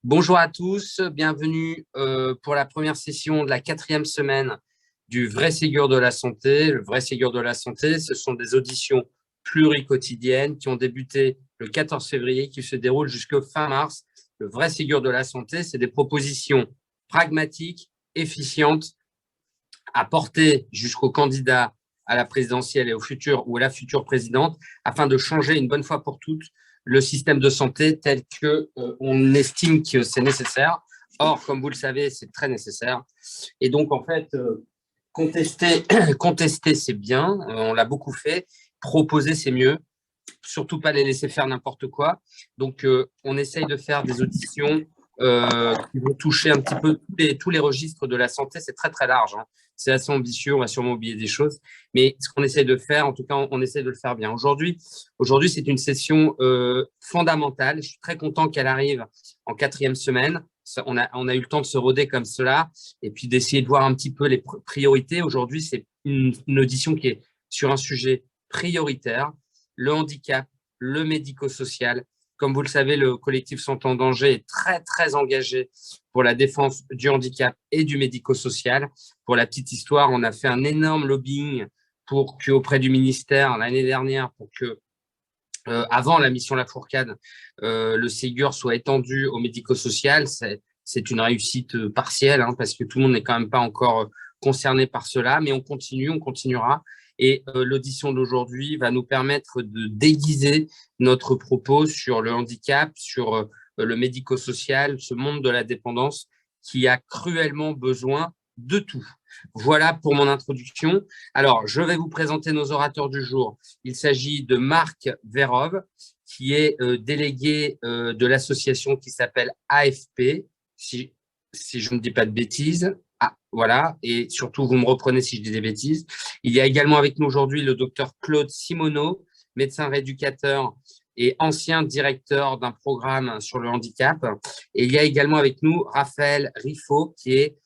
Bonjour à tous, bienvenue pour la première session de la 4e semaine du vrai Ségur de la santé. Le vrai Ségur de la santé, ce sont des auditions pluriquotidiennes qui ont débuté le 14 février, qui se déroulent jusqu'au fin mars. Le vrai Ségur de la santé, c'est des propositions pragmatiques, efficientes, à porter jusqu'au candidat à la présidentielle et au futur ou à la future présidente, afin de changer une bonne fois pour toutes le système de santé tel qu'on estime que c'est nécessaire. Or, comme vous le savez, c'est très nécessaire. Et donc, en fait, contester, contester c'est bien, on l'a beaucoup fait. Proposer, c'est mieux. Surtout pas les laisser faire n'importe quoi. Donc, on essaye de faire des auditions qui vont toucher un petit peu tous les registres de la santé. C'est très, très large, hein. C'est assez ambitieux, on va sûrement oublier des choses. Mais ce qu'on essaie de faire, en tout cas, on essaie de le faire bien. Aujourd'hui, c'est une session fondamentale. Je suis très content qu'elle arrive en 4e semaine. On a eu le temps de se roder comme cela et puis d'essayer de voir un petit peu les priorités. Aujourd'hui, c'est une audition qui est sur un sujet prioritaire, le handicap, le médico-social. Comme vous le savez, le collectif Santé en danger est très, très engagé pour la défense du handicap et du médico-social. Pour la petite histoire, on a fait un énorme lobbying auprès du ministère l'année dernière pour que, avant la mission Lafourcade, le Ségur soit étendu au médico-social. C'est une réussite partielle, hein, parce que tout le monde n'est quand même pas encore concerné par cela, mais on continue, on continuera. Et l'audition d'aujourd'hui va nous permettre de déguiser notre propos sur le handicap, sur le médico-social, ce monde de la dépendance qui a cruellement besoin de tout. Voilà pour mon introduction. Alors, je vais vous présenter nos orateurs du jour. Il s'agit de Marc Verov, qui est délégué de l'association qui s'appelle AFP, si je ne dis pas de bêtises. Ah, voilà, et surtout, vous me reprenez si je dis des bêtises. Il y a également avec nous aujourd'hui le docteur Claude Simoneau, médecin rééducateur et ancien directeur d'un programme sur le handicap. Et il y a également avec nous Raphaël Riffaut, qui est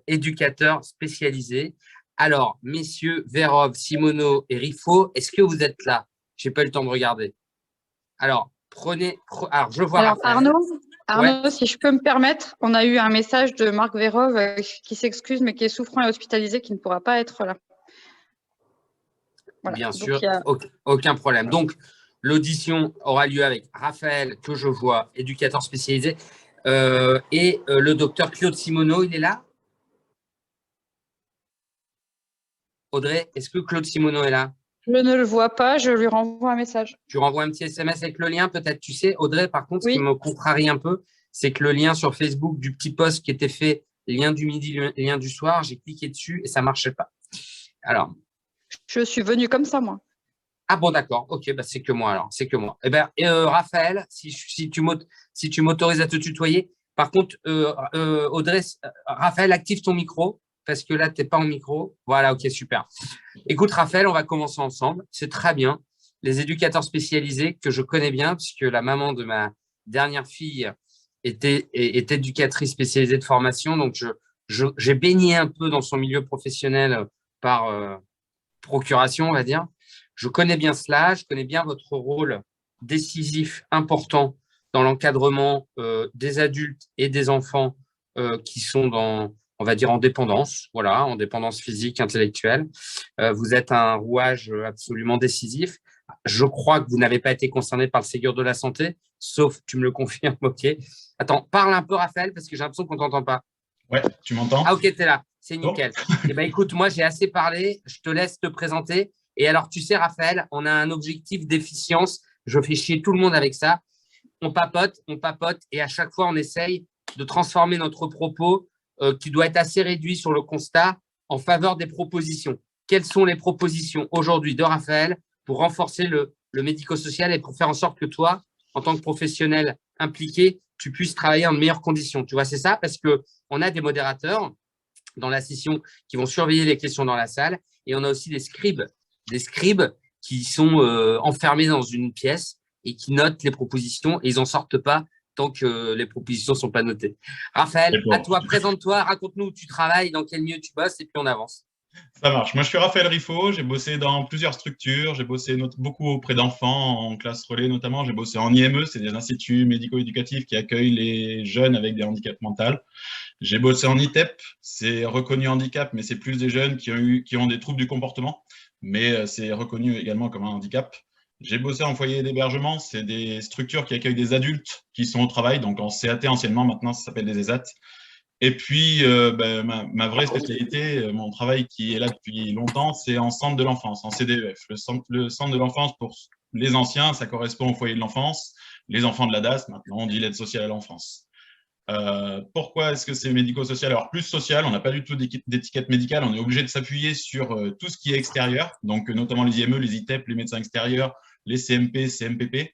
éducateur spécialisé. Alors, messieurs Verov, Simoneau et Riffaut, est-ce que vous êtes là? Je n'ai pas eu le temps de regarder. Alors, alors, je vois Alors, Raphaël. Arnaud, si je peux me permettre, on a eu un message de Marc Verov qui s'excuse, mais qui est souffrant et hospitalisé, qui ne pourra pas être là. Voilà. Bien sûr, aucun problème. Donc, l'audition aura lieu avec Raphaël, que je vois, éducateur spécialisé, et le docteur Claude Simoneau, il est là? Audrey, est-ce que Claude Simoneau est là? Je ne le vois pas, je lui renvoie un message. Tu renvoies un petit SMS avec le lien, peut-être, tu sais. Audrey, par contre, oui. Ce qui me contrarie un peu, c'est que le lien sur Facebook du petit post qui était fait, lien du midi, lien du soir, j'ai cliqué dessus et ça ne marchait pas. Alors. Je suis venue comme ça, moi. Ah bon, d'accord. Ok, bah c'est que moi alors. C'est que moi. Eh ben, Raphaël, si tu m'autorises à te tutoyer. Par contre, Audrey, Raphaël, active ton micro parce que là, tu n'es pas en micro. Voilà, ok, super. Écoute, Raphaël, on va commencer ensemble. C'est très bien. Les éducateurs spécialisés que je connais bien, puisque la maman de ma dernière fille est éducatrice spécialisée de formation. Donc, j'ai baigné un peu dans son milieu professionnel par procuration, on va dire. Je connais bien cela, je connais bien votre rôle décisif, important dans l'encadrement des adultes et des enfants qui sont on va dire, en dépendance, voilà, en dépendance physique, intellectuelle. Vous êtes un rouage absolument décisif. Je crois que vous n'avez pas été concerné par le Ségur de la santé, sauf, tu me le confirmes, ok. Attends, parle un peu, Raphaël, parce que j'ai l'impression qu'on ne t'entend pas. Ouais, tu m'entends? Ah, ok, tu es là, c'est nickel. Eh bien, écoute, moi, j'ai assez parlé, je te laisse te présenter. Et alors, tu sais, Raphaël, on a un objectif d'efficience. Je fais chier tout le monde avec ça. On papote, et à chaque fois, on essaye de transformer notre propos qui doit être assez réduit sur le constat en faveur des propositions. Quelles sont les propositions aujourd'hui de Raphaël pour renforcer le médico-social et pour faire en sorte que toi, en tant que professionnel impliqué, tu puisses travailler en de meilleures conditions? Tu vois, c'est ça, parce qu'on a des modérateurs dans la session qui vont surveiller les questions dans la salle et on a aussi des scribes qui sont enfermés dans une pièce et qui notent les propositions et ils n'en sortent pas tant que les propositions ne sont pas notées. Raphaël, à toi, présente-toi, raconte-nous où tu travailles, dans quel milieu tu bosses et puis on avance. Ça marche. Moi, je suis Raphaël Riffaut. J'ai bossé dans plusieurs structures. J'ai bossé beaucoup auprès d'enfants, en classe relais notamment. J'ai bossé en IME, c'est des instituts médico-éducatifs qui accueillent les jeunes avec des handicaps mentaux. J'ai bossé en ITEP, c'est reconnu handicap, mais c'est plus des jeunes qui ont des troubles du comportement, mais c'est reconnu également comme un handicap. J'ai bossé en foyer d'hébergement, c'est des structures qui accueillent des adultes qui sont au travail, donc en CAT anciennement, maintenant ça s'appelle des ESAT. Et puis, ma vraie spécialité, mon travail qui est là depuis longtemps, c'est en centre de l'enfance, en CDEF. Le centre de l'enfance pour les anciens, ça correspond au foyer de l'enfance. Les enfants de la DAS, maintenant, on dit l'aide sociale à l'enfance. Pourquoi est-ce que c'est médico-social? Alors, plus social, on n'a pas du tout d'étiquette médicale, on est obligé de s'appuyer sur tout ce qui est extérieur, donc notamment les IME, les ITEP, les médecins extérieurs, les CMP, CMPP.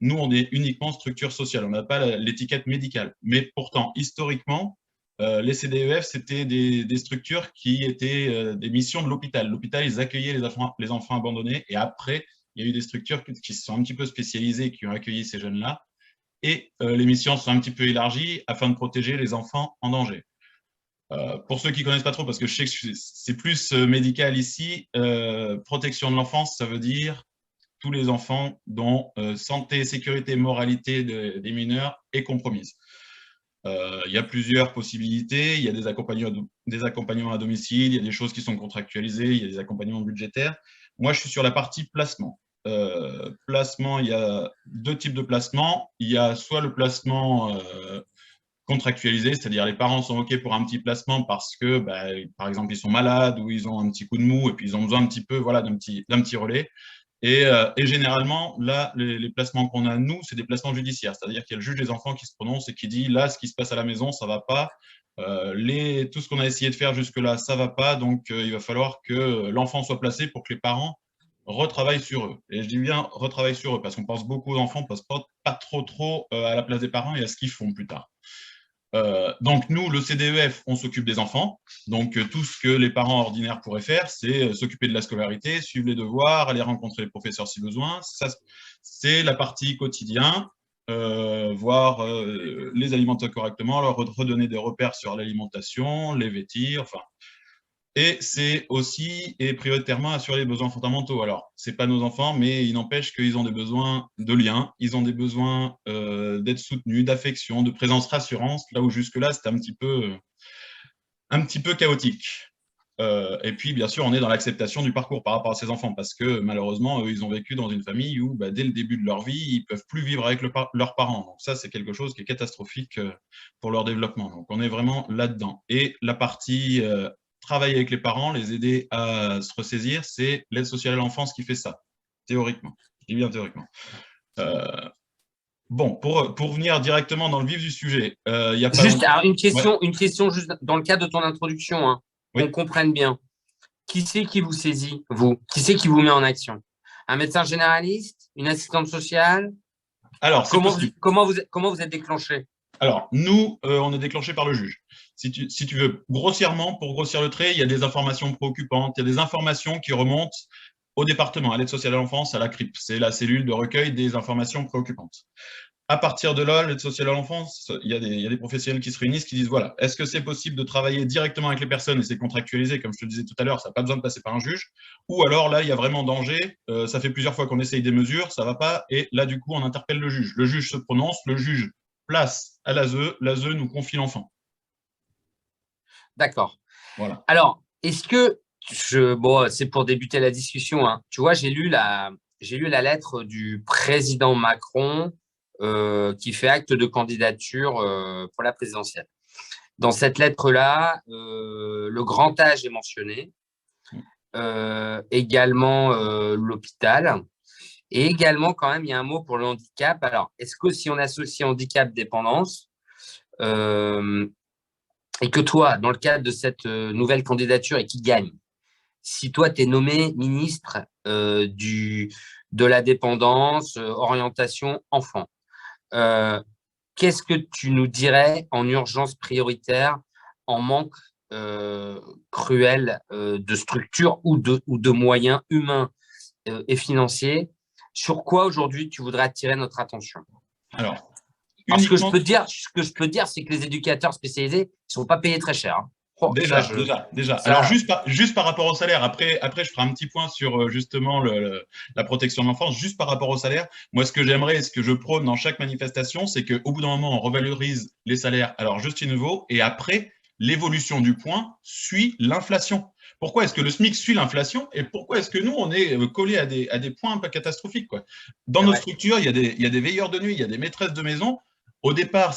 Nous, on est uniquement structure sociale, on n'a pas l'étiquette médicale. Mais pourtant, historiquement, les CDEF, c'était des structures qui étaient des missions de l'hôpital. L'hôpital, ils accueillaient les enfants abandonnés, et après, il y a eu des structures qui se sont un petit peu spécialisées, qui ont accueilli ces jeunes-là, et les missions sont un petit peu élargies afin de protéger les enfants en danger. Pour ceux qui ne connaissent pas trop, parce que je sais que c'est plus médical ici, protection de l'enfance, ça veut dire tous les enfants dont santé, sécurité, moralité des mineurs est compromise. Il y a plusieurs possibilités, il y a des accompagnements à domicile, il y a des choses qui sont contractualisées, il y a des accompagnements budgétaires. Moi, je suis sur la partie placement. Placement, il y a deux types de placements. Il y a soit le placement contractualisé, c'est-à-dire les parents sont OK pour un petit placement parce que, par exemple, ils sont malades ou ils ont un petit coup de mou et puis ils ont besoin un petit peu d'un petit relais. Et généralement, là, les placements qu'on a, nous, c'est des placements judiciaires. C'est-à-dire qu'il y a le juge des enfants qui se prononce et qui dit, là, ce qui se passe à la maison, ça ne va pas. Tout ce qu'on a essayé de faire jusque-là, ça ne va pas. Donc, il va falloir que l'enfant soit placé pour que les parents retravaillent sur eux. Et je dis bien retravaillent sur eux, parce qu'on pense beaucoup aux enfants, on ne pense pas trop à la place des parents et à ce qu'ils font plus tard. Donc, nous, le CDEF, on s'occupe des enfants. Donc, tout ce que les parents ordinaires pourraient faire, c'est s'occuper de la scolarité, suivre les devoirs, aller rencontrer les professeurs si besoin. Ça, c'est la partie quotidien, voir les alimenter correctement, leur redonner des repères sur l'alimentation, les vêtir, enfin. Et c'est aussi et prioritairement assurer les besoins fondamentaux. Alors, ce n'est pas nos enfants, mais il n'empêche qu'ils ont des besoins de lien, ils ont des besoins d'être soutenus, d'affection, de présence, rassurance, là où jusque-là, c'était un petit peu chaotique. Et puis, bien sûr, on est dans l'acceptation du parcours par rapport à ces enfants, parce que malheureusement, eux, ils ont vécu dans une famille où, dès le début de leur vie, ils ne peuvent plus vivre avec leurs parents. Donc ça, c'est quelque chose qui est catastrophique pour leur développement. Donc, on est vraiment là-dedans. Et la partie travailler avec les parents, les aider à se ressaisir, c'est l'aide sociale à l'enfance qui fait ça, théoriquement. Je dis bien théoriquement. Bon, pour venir directement dans le vif du sujet, il y a pas juste alors, une question juste dans le cadre de ton introduction, hein, oui. qu'on comprenne bien. Qui c'est qui vous saisit, vous? Qui c'est qui vous met en action? Un médecin généraliste? Une assistante sociale? Alors, comment vous êtes déclenché? Alors, nous, on est déclenché par le juge. Si tu veux, grossièrement, pour grossir le trait, il y a des informations préoccupantes, il y a des informations qui remontent au département, à l'aide sociale à l'enfance, à la CRIP. C'est la cellule de recueil des informations préoccupantes. À partir de là, l'aide sociale à l'enfance, il y a des professionnels qui se réunissent, qui disent, voilà, est-ce que c'est possible de travailler directement avec les personnes et c'est contractualisé, comme je te le disais tout à l'heure, ça n'a pas besoin de passer par un juge, ou alors là, il y a vraiment danger, ça fait plusieurs fois qu'on essaye des mesures, ça ne va pas, et là, du coup, on interpelle le juge. Le juge se prononce, le juge place à l'ASE nous confie l'enfant. D'accord. Voilà. Alors, est-ce que, c'est pour débuter la discussion, hein. Tu vois, j'ai lu la lettre du président Macron qui fait acte de candidature pour la présidentielle. Dans cette lettre-là, le grand âge est mentionné, également l'hôpital, et également, quand même, il y a un mot pour le handicap. Alors, est-ce que si on associe handicap, dépendance, et que toi, dans le cadre de cette nouvelle candidature et qui gagne, si toi, tu es nommé ministre de la dépendance, orientation enfant, qu'est-ce que tu nous dirais en urgence prioritaire, en manque cruel de structure ou de moyens humains et financiers? Sur quoi aujourd'hui tu voudrais attirer notre attention? Alors, ce que je peux dire, c'est que les éducateurs spécialisés ne sont pas payés très cher. Hein. Oh, Déjà. ça, Alors, juste par rapport au salaire, après, je ferai un petit point sur justement la protection de l'enfance. Juste par rapport au salaire, moi, ce que j'aimerais et ce que je prône dans chaque manifestation, c'est qu'au bout d'un moment, on revalorise les salaires à leur juste niveau et après, l'évolution du point suit l'inflation. Pourquoi est-ce que le SMIC suit l'inflation et pourquoi est-ce que nous, on est collé à des points un peu catastrophiques, quoi. Dans nos structures, il y a des veilleurs de nuit, il y a des maîtresses de maison. Au départ,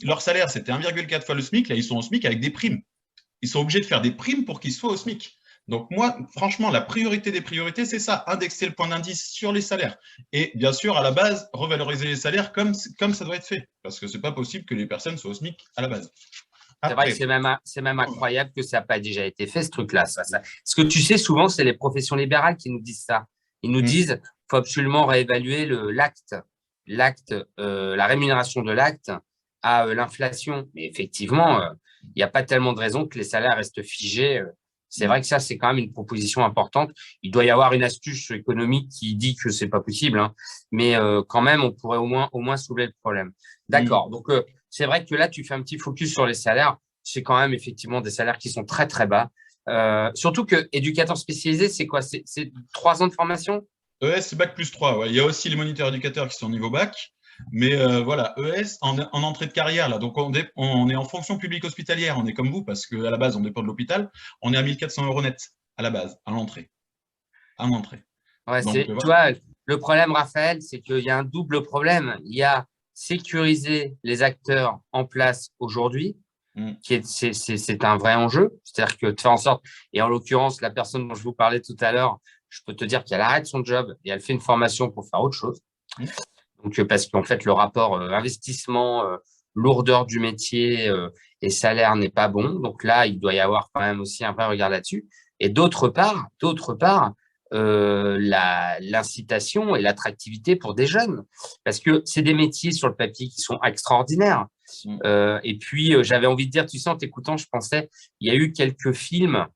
leur salaire, c'était 1,4 fois le SMIC. Là, ils sont au SMIC avec des primes. Ils sont obligés de faire des primes pour qu'ils soient au SMIC. Donc moi, franchement, la priorité des priorités, c'est ça, indexer le point d'indice sur les salaires. Et bien sûr, à la base, revaloriser les salaires comme ça doit être fait. Parce que ce n'est pas possible que les personnes soient au SMIC à la base. C'est vrai que c'est même incroyable que ça n'a pas déjà été fait, ce truc-là. Ce que tu sais, souvent, c'est les professions libérales qui nous disent ça. Ils nous disent qu'il faut absolument réévaluer la rémunération de l'acte à l'inflation. Mais effectivement, il n'y a pas tellement de raisons que les salaires restent figés. C'est vrai que ça, c'est quand même une proposition importante. Il doit y avoir une astuce économique qui dit que c'est pas possible, hein. Mais quand même, on pourrait au moins soulever le problème. D'accord. Donc, c'est vrai que là, tu fais un petit focus sur les salaires. C'est quand même effectivement des salaires qui sont très, très bas. Surtout que éducateur spécialisé, c'est quoi? C'est 3 ans de formation? ES, c'est bac plus 3. Ouais. Il y a aussi les moniteurs éducateurs qui sont au niveau bac. Mais voilà, ES en entrée de carrière, là, donc on est en fonction publique hospitalière, on est comme vous, parce qu'à la base, on dépend de l'hôpital, on est à 1 400 € net, à la base, à l'entrée. Ouais, Donc, tu vois, le problème, Raphaël, c'est qu'il y a un double problème. Il y a sécuriser les acteurs en place aujourd'hui, c'est un vrai enjeu. C'est-à-dire que de faire en sorte, et en l'occurrence, la personne dont je vous parlais tout à l'heure, je peux te dire qu'elle arrête son job et elle fait une formation pour faire autre chose. Donc, parce qu'en fait, le rapport investissement, lourdeur du métier et salaire n'est pas bon. Donc là, il doit y avoir quand même aussi un vrai regard là-dessus. Et d'autre part, l'incitation et l'attractivité pour des jeunes. Parce que c'est des métiers sur le papier qui sont extraordinaires. Et puis, j'avais envie de dire, tu sais, en t'écoutant, je pensais, il y a eu quelques films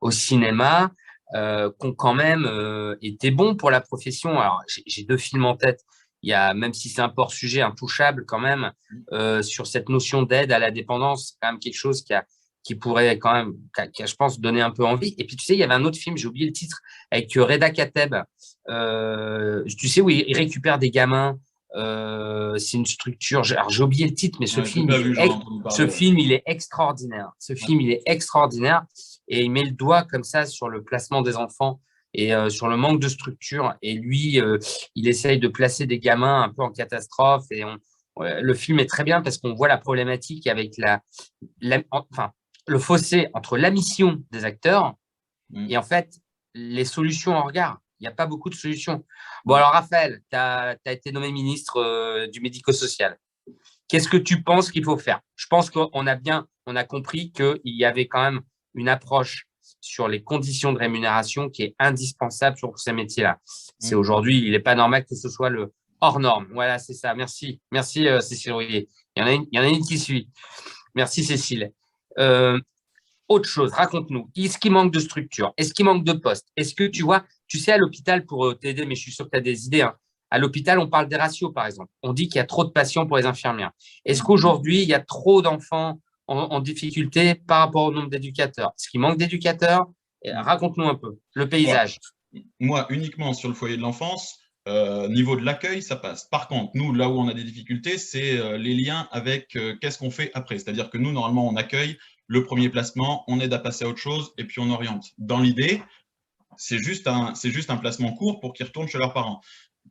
au cinéma qui ont quand même été bons pour la profession. Alors, j'ai 2 films en tête. Il y a, même si c'est un hors sujet, Intouchable quand même, sur cette notion d'aide à la dépendance, c'est quand même quelque chose qui pourrait quand même, je pense, donner un peu envie. Et puis, tu sais, il y avait un autre film, j'ai oublié le titre, avec Reda Kateb, tu sais, où il récupère des gamins. C'est une structure, alors j'ai oublié le titre, mais ce film, il est extraordinaire. Il est extraordinaire et il met le doigt comme ça sur le placement des enfants et sur le manque de structure. Et lui, il essaye de placer des gamins un peu en catastrophe. Et le film est très bien parce qu'on voit la problématique avec le fossé entre la mission des acteurs et en fait les solutions en regard. Il n'y a pas beaucoup de solutions. Bon, alors Raphaël, tu as été nommé ministre du médico-social. Qu'est-ce que tu penses qu'il faut faire? Je pense qu'on a compris qu'il y avait quand même une approche sur les conditions de rémunération qui est indispensable sur ces métiers-là. C'est aujourd'hui, il n'est pas normal que ce soit le hors norme. Voilà, c'est ça. Merci. Merci, Cécile Rouillet. Il y en a une qui suit. Merci, Cécile. Autre chose, raconte-nous. Est-ce qu'il manque de structure? Est-ce qu'il manque de postes? Est-ce que tu sais, à l'hôpital, pour t'aider, mais je suis sûr que tu as des idées, hein. À l'hôpital, on parle des ratios, par exemple. On dit qu'il y a trop de patients pour les infirmières. Est-ce qu'aujourd'hui, il y a trop d'enfants en difficulté par rapport au nombre d'éducateurs? Est-ce qu'il manque d'éducateurs? Raconte-nous un peu le paysage. Moi, uniquement sur le foyer de l'enfance, niveau de l'accueil, ça passe. Par contre, nous, là où on a des difficultés, c'est les liens avec qu'est-ce qu'on fait après. C'est-à-dire que nous, normalement, on accueille le premier placement, on aide à passer à autre chose et puis on oriente. Dans l'idée, c'est juste un placement court pour qu'ils retournent chez leurs parents.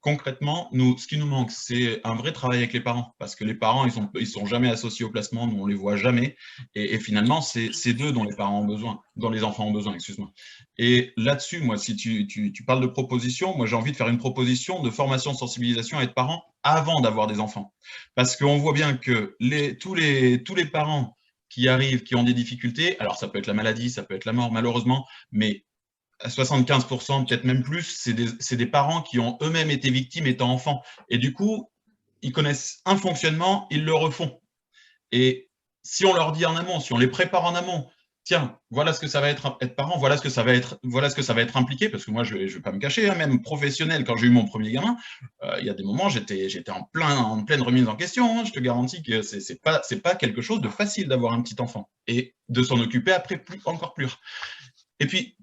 Concrètement, ce qui nous manque, c'est un vrai travail avec les parents, parce que les parents, ils sont jamais associés au placement, nous on les voit jamais, et finalement, c'est d'eux dont les parents ont besoin, dont les enfants ont besoin, excuse-moi. Et là-dessus, moi, si tu parles de proposition, moi j'ai envie de faire une proposition de formation, de sensibilisation à être parents avant d'avoir des enfants, parce qu'on voit bien que tous les parents qui arrivent, qui ont des difficultés, alors ça peut être la maladie, ça peut être la mort, malheureusement, mais à 75%, peut-être même plus, c'est des parents qui ont eux-mêmes été victimes étant enfants. Et du coup, ils connaissent un fonctionnement, ils le refont. Et si on leur dit en amont, si on les prépare en amont, tiens, voilà ce que ça va être parent, voilà ce que ça va être impliqué, parce que moi, je vais pas me cacher, hein, même professionnel, quand j'ai eu mon premier gamin, il y a des moments, j'étais en pleine remise en question, hein, je te garantis que c'est pas quelque chose de facile d'avoir un petit enfant, et de s'en occuper après encore plus. Et puis,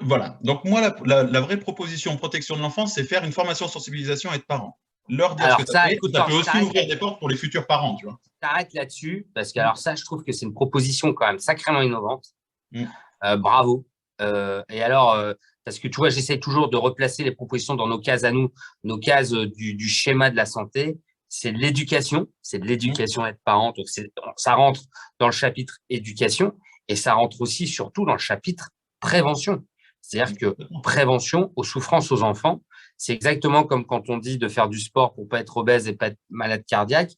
voilà, donc moi, la vraie proposition protection de l'enfance, c'est faire une formation sensibilisation et de parents. Leur dire ce que ça fait, ça peut aussi ouvrir des portes pour les futurs parents, tu vois. T'arrêtes là-dessus, parce que alors ça, je trouve que c'est une proposition quand même sacrément innovante. Bravo. Et alors, parce que tu vois, j'essaie toujours de replacer les propositions dans nos cases à nous, nos cases du schéma de la santé. C'est de l'éducation, être parent. Donc ça rentre dans le chapitre éducation et ça rentre aussi surtout dans le chapitre prévention. C'est-à-dire que prévention aux souffrances aux enfants, c'est exactement comme quand on dit de faire du sport pour pas être obèse et pas être malade cardiaque.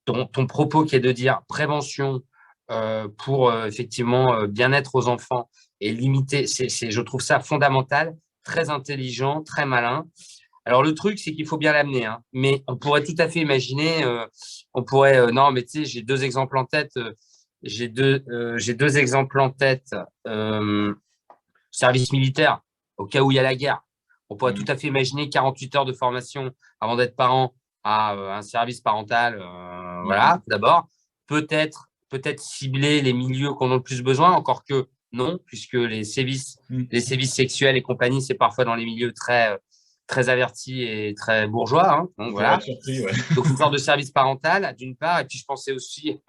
Ton propos qui est de dire prévention pour effectivement bien-être aux enfants et limiter, je trouve ça fondamental, très intelligent, très malin. Alors le truc, c'est qu'il faut bien l'amener, hein, mais on pourrait tout à fait imaginer, non, mais tu sais, j'ai deux exemples en tête. J'ai deux exemples en tête. Service militaire, au cas où il y a la guerre. On pourrait tout à fait imaginer 48 heures de formation avant d'être parent à un service parental. Voilà, d'abord. Peut-être cibler les milieux qu'on a le plus besoin, encore que non, puisque les sévices sexuels et compagnie, c'est parfois dans les milieux très, très avertis et très bourgeois. Hein. Donc, voilà. Surpris, ouais. Donc, une sorte de service parental, d'une part. Et puis, je pensais aussi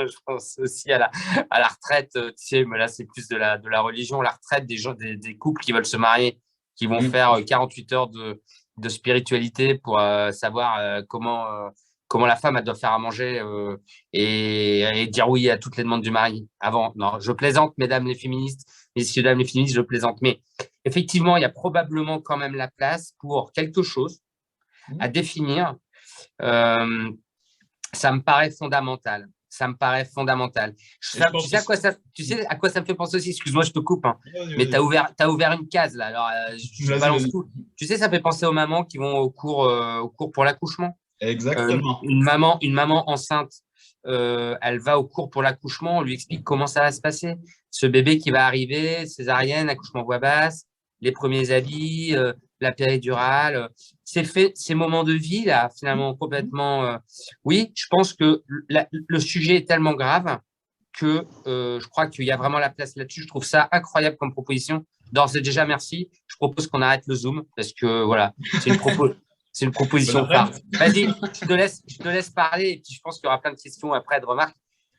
à la retraite. Tu sais, mais là, c'est plus de la religion, la retraite des couples qui veulent se marier, qui vont faire 48 heures de spiritualité pour savoir comment la femme elle doit faire à manger et dire oui à toutes les demandes du mari. Avant, non, je plaisante, mesdames les féministes, messieurs, dames les féministes, je plaisante. Mais effectivement, il y a probablement quand même la place pour quelque chose à définir. Ça me paraît fondamental. Tu sais à quoi ça me fait penser aussi? Excuse-moi, je te coupe. Hein. Mais tu as ouvert une case là. Alors, je balance tout. Tu sais, ça fait penser aux mamans qui vont au cours pour l'accouchement. Exactement. Une maman enceinte, elle va au cours pour l'accouchement, on lui explique comment ça va se passer. Ce bébé qui va arriver, césarienne, accouchement voix basse, les premiers habits, la péridurale, ces moments de vie là, finalement complètement. Oui, je pense que le sujet est tellement grave que je crois qu'il y a vraiment la place là-dessus. Je trouve ça incroyable comme proposition. D'ores et déjà, merci. Je propose qu'on arrête le Zoom parce que voilà, c'est une proposition phare. Vas-y, je te laisse parler et puis je pense qu'il y aura plein de questions après, de remarques.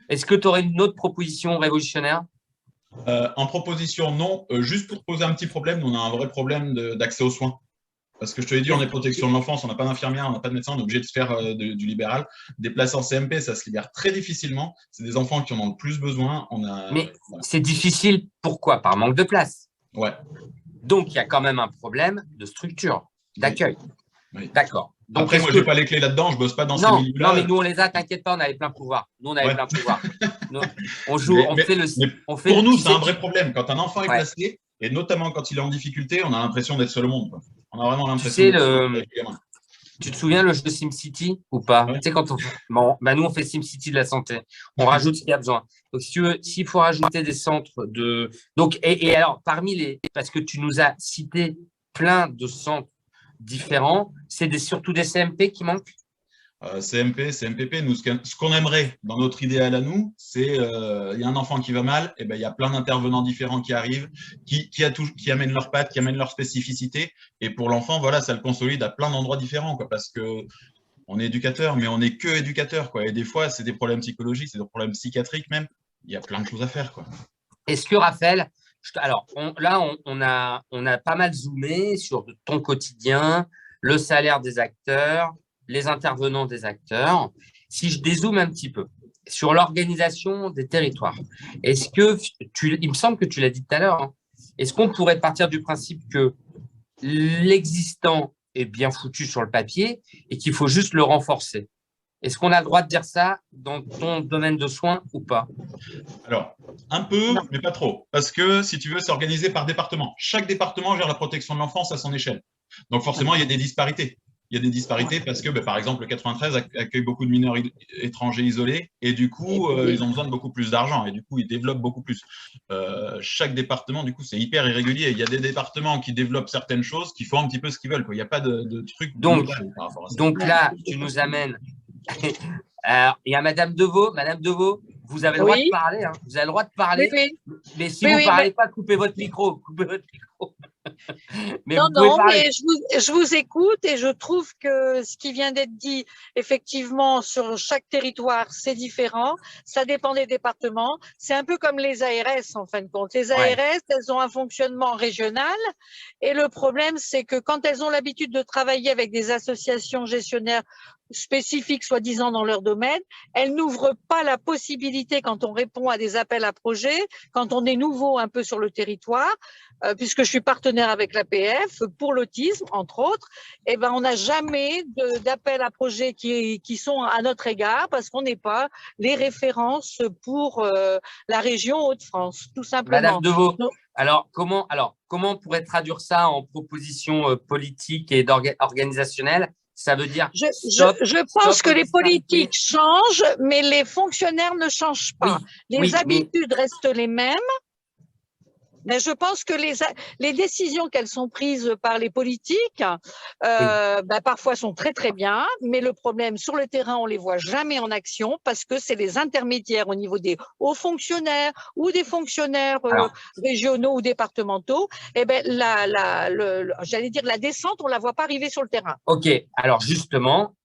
Est-ce que tu aurais une autre proposition révolutionnaire? En proposition, non. Juste pour poser un petit problème, on a un vrai problème d'accès aux soins. Parce que je te l'ai dit, on est protection de l'enfance, on n'a pas d'infirmière, on n'a pas de médecin, on est obligé de faire du libéral. Des places en CMP, ça se libère très difficilement. C'est des enfants qui en ont le plus besoin. Mais c'est difficile, pourquoi? Par manque de place. Ouais. Donc, il y a quand même un problème de structure, d'accueil. Oui. D'accord. Donc, après, moi, je n'ai pas les clés là-dedans, je ne bosse pas dans ces milieux-là. Non, mais nous, on les a, t'inquiète pas, on avait plein pouvoir. Nous, on avait plein pouvoir. Nous, on joue, pour nous, c'est un vrai problème. Quand un enfant est placé, et notamment quand il est en difficulté, on a l'impression d'être seul au monde. Quoi. On a vraiment l'impression Tu te souviens le jeu de SimCity ou pas? Tu sais, quand nous, on fait SimCity de la santé. On rajoute ce qu'il y a besoin. Donc, si tu veux, s'il faut rajouter des centres de… Donc, et alors, parce que tu nous as cité plein de centres différents, c'est surtout des CMP qui manquent? CMP, CMPP, nous, ce qu'on aimerait dans notre idéal à nous, c'est il y a un enfant qui va mal, et ben il y a plein d'intervenants différents qui arrivent, qui amènent leurs pattes, qui amènent leur spécificité, et pour l'enfant, voilà, ça le consolide à plein d'endroits différents, quoi, parce que on est éducateur, mais on n'est que éducateur, quoi, et des fois, c'est des problèmes psychologiques, c'est des problèmes psychiatriques même, il y a plein de choses à faire, quoi. Est-ce que Raphaël, alors là, on a pas mal zoomé sur ton quotidien, le salaire des acteurs, les intervenants des acteurs. Si je dézoome un petit peu sur l'organisation des territoires, est-ce que il me semble que tu l'as dit tout à l'heure, hein, est-ce qu'on pourrait partir du principe que l'existant est bien foutu sur le papier et qu'il faut juste le renforcer? Est-ce qu'on a le droit de dire ça dans ton domaine de soins ou pas? Alors, un peu, mais pas trop. Parce que, si tu veux, c'est organisé par département. Chaque département gère la protection de l'enfance à son échelle. Donc, forcément, il y a des disparités. il y a des disparités parce que, par exemple, le 93 accueille beaucoup de mineurs étrangers isolés et du coup, ils ont besoin de beaucoup plus d'argent et du coup, ils développent beaucoup plus. Chaque département, du coup, c'est hyper irrégulier. Il y a des départements qui développent certaines choses qui font un petit peu ce qu'ils veulent, quoi. Il n'y a pas de truc global par rapport à ça. Donc là, tu nous amènes. Alors, il y a Madame Deveau. Madame Deveau, vous avez le droit de parler. Hein. Vous avez le droit de parler. Oui. Mais si vous ne parlez pas, coupez votre micro. Coupez votre micro. Mais je vous écoute et je trouve que ce qui vient d'être dit, effectivement, sur chaque territoire, c'est différent. Ça dépend des départements. C'est un peu comme les ARS, en fin de compte. Les ARS, elles ont un fonctionnement régional et le problème, c'est que quand elles ont l'habitude de travailler avec des associations gestionnaires spécifiques, soi-disant dans leur domaine, elles n'ouvrent pas la possibilité, quand on répond à des appels à projets, quand on est nouveau un peu sur le territoire, puisque je suis partenaire avec l'APF pour l'autisme, entre autres, eh ben, on n'a jamais d'appels à projets qui sont à notre égard parce qu'on n'est pas les références pour la région Hauts-de-France, tout simplement. Madame Deveau, alors comment on pourrait traduire ça en proposition politique et organisationnelle? Ça veut dire je pense que les politiques changent, mais les fonctionnaires ne changent pas. Les habitudes restent les mêmes. Mais je pense que les décisions qu'elles sont prises par les politiques, parfois sont très très bien, mais le problème sur le terrain, on les voit jamais en action parce que c'est les intermédiaires au niveau des hauts fonctionnaires ou des fonctionnaires régionaux ou départementaux. Eh ben j'allais dire la descente, on la voit pas arriver sur le terrain. Ok, alors justement,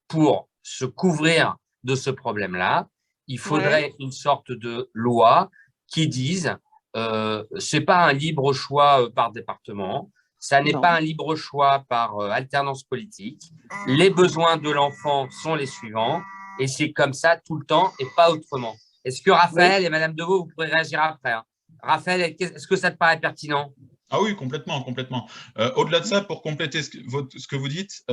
pour se couvrir de ce problème-là, il faudrait une sorte de loi qui dise c'est pas un libre choix par département, ça n'est pas un libre choix par alternance politique. Les besoins de l'enfant sont les suivants et c'est comme ça tout le temps et pas autrement. Est-ce que Raphaël et Madame Deveau, vous pourrez réagir après, hein. Raphaël, est-ce que ça te paraît pertinent? Ah oui, complètement. Au-delà de ça, pour compléter ce que vous dites,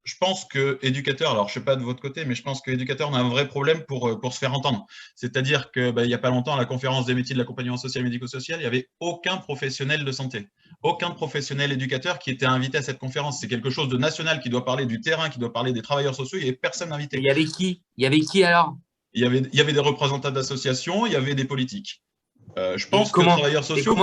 je pense que éducateur, alors je ne sais pas de votre côté, mais je pense que éducateur, on a un vrai problème pour se faire entendre. C'est-à-dire que il n'y a pas longtemps, à la conférence des métiers de l'accompagnement social et médico-social, il n'y avait aucun professionnel de santé, aucun professionnel éducateur qui était invité à cette conférence. C'est quelque chose de national qui doit parler du terrain, qui doit parler des travailleurs sociaux. Il n'y avait personne invité. Il y avait qui alors? Il y avait des représentants d'associations, il y avait des politiques. Je pense que les travailleurs sociaux…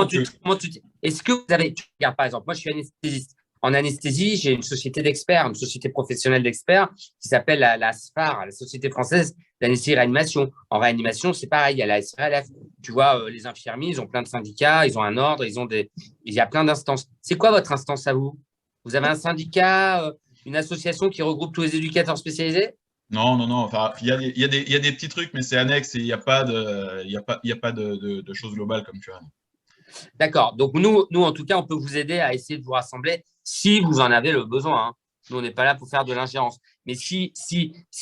Est-ce que vous avez… Regarde, par exemple, moi, je suis anesthésiste. En anesthésie, j'ai une société d'experts, une société professionnelle d'experts qui s'appelle la SFAR, la Société française d'anesthésie et réanimation. En réanimation, c'est pareil, il y a la SRLF. Tu vois, les infirmiers, ils ont plein de syndicats, ils ont un ordre, il y a plein d'instances. C'est quoi votre instance à vous? Vous avez un syndicat, une association qui regroupe tous les éducateurs spécialisés? Non. Enfin, il y a des petits trucs, mais c'est annexe et il n'y a pas de choses globales comme tu as dit. D'accord. Donc, nous, en tout cas, on peut vous aider à essayer de vous rassembler si vous en avez le besoin, hein. Nous, on n'est pas là pour faire de l'ingérence. Mais si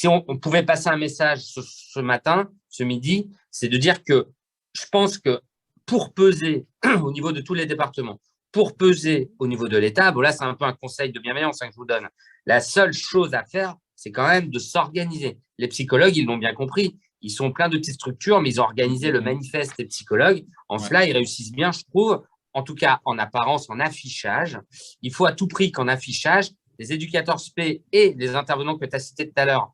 on pouvait passer un message ce matin, ce midi, c'est de dire que je pense que pour peser au niveau de tous les départements, pour peser au niveau de l'État, bon là, c'est un peu un conseil de bienveillance que je vous donne. La seule chose à faire, c'est quand même de s'organiser. Les psychologues, ils l'ont bien compris. Ils sont plein de petites structures, mais ils ont organisé le manifeste des psychologues. En cela, ils réussissent bien, je trouve, en tout cas en apparence, en affichage. Il faut à tout prix qu'en affichage, les éducateurs spé et les intervenants que tu as cités tout à l'heure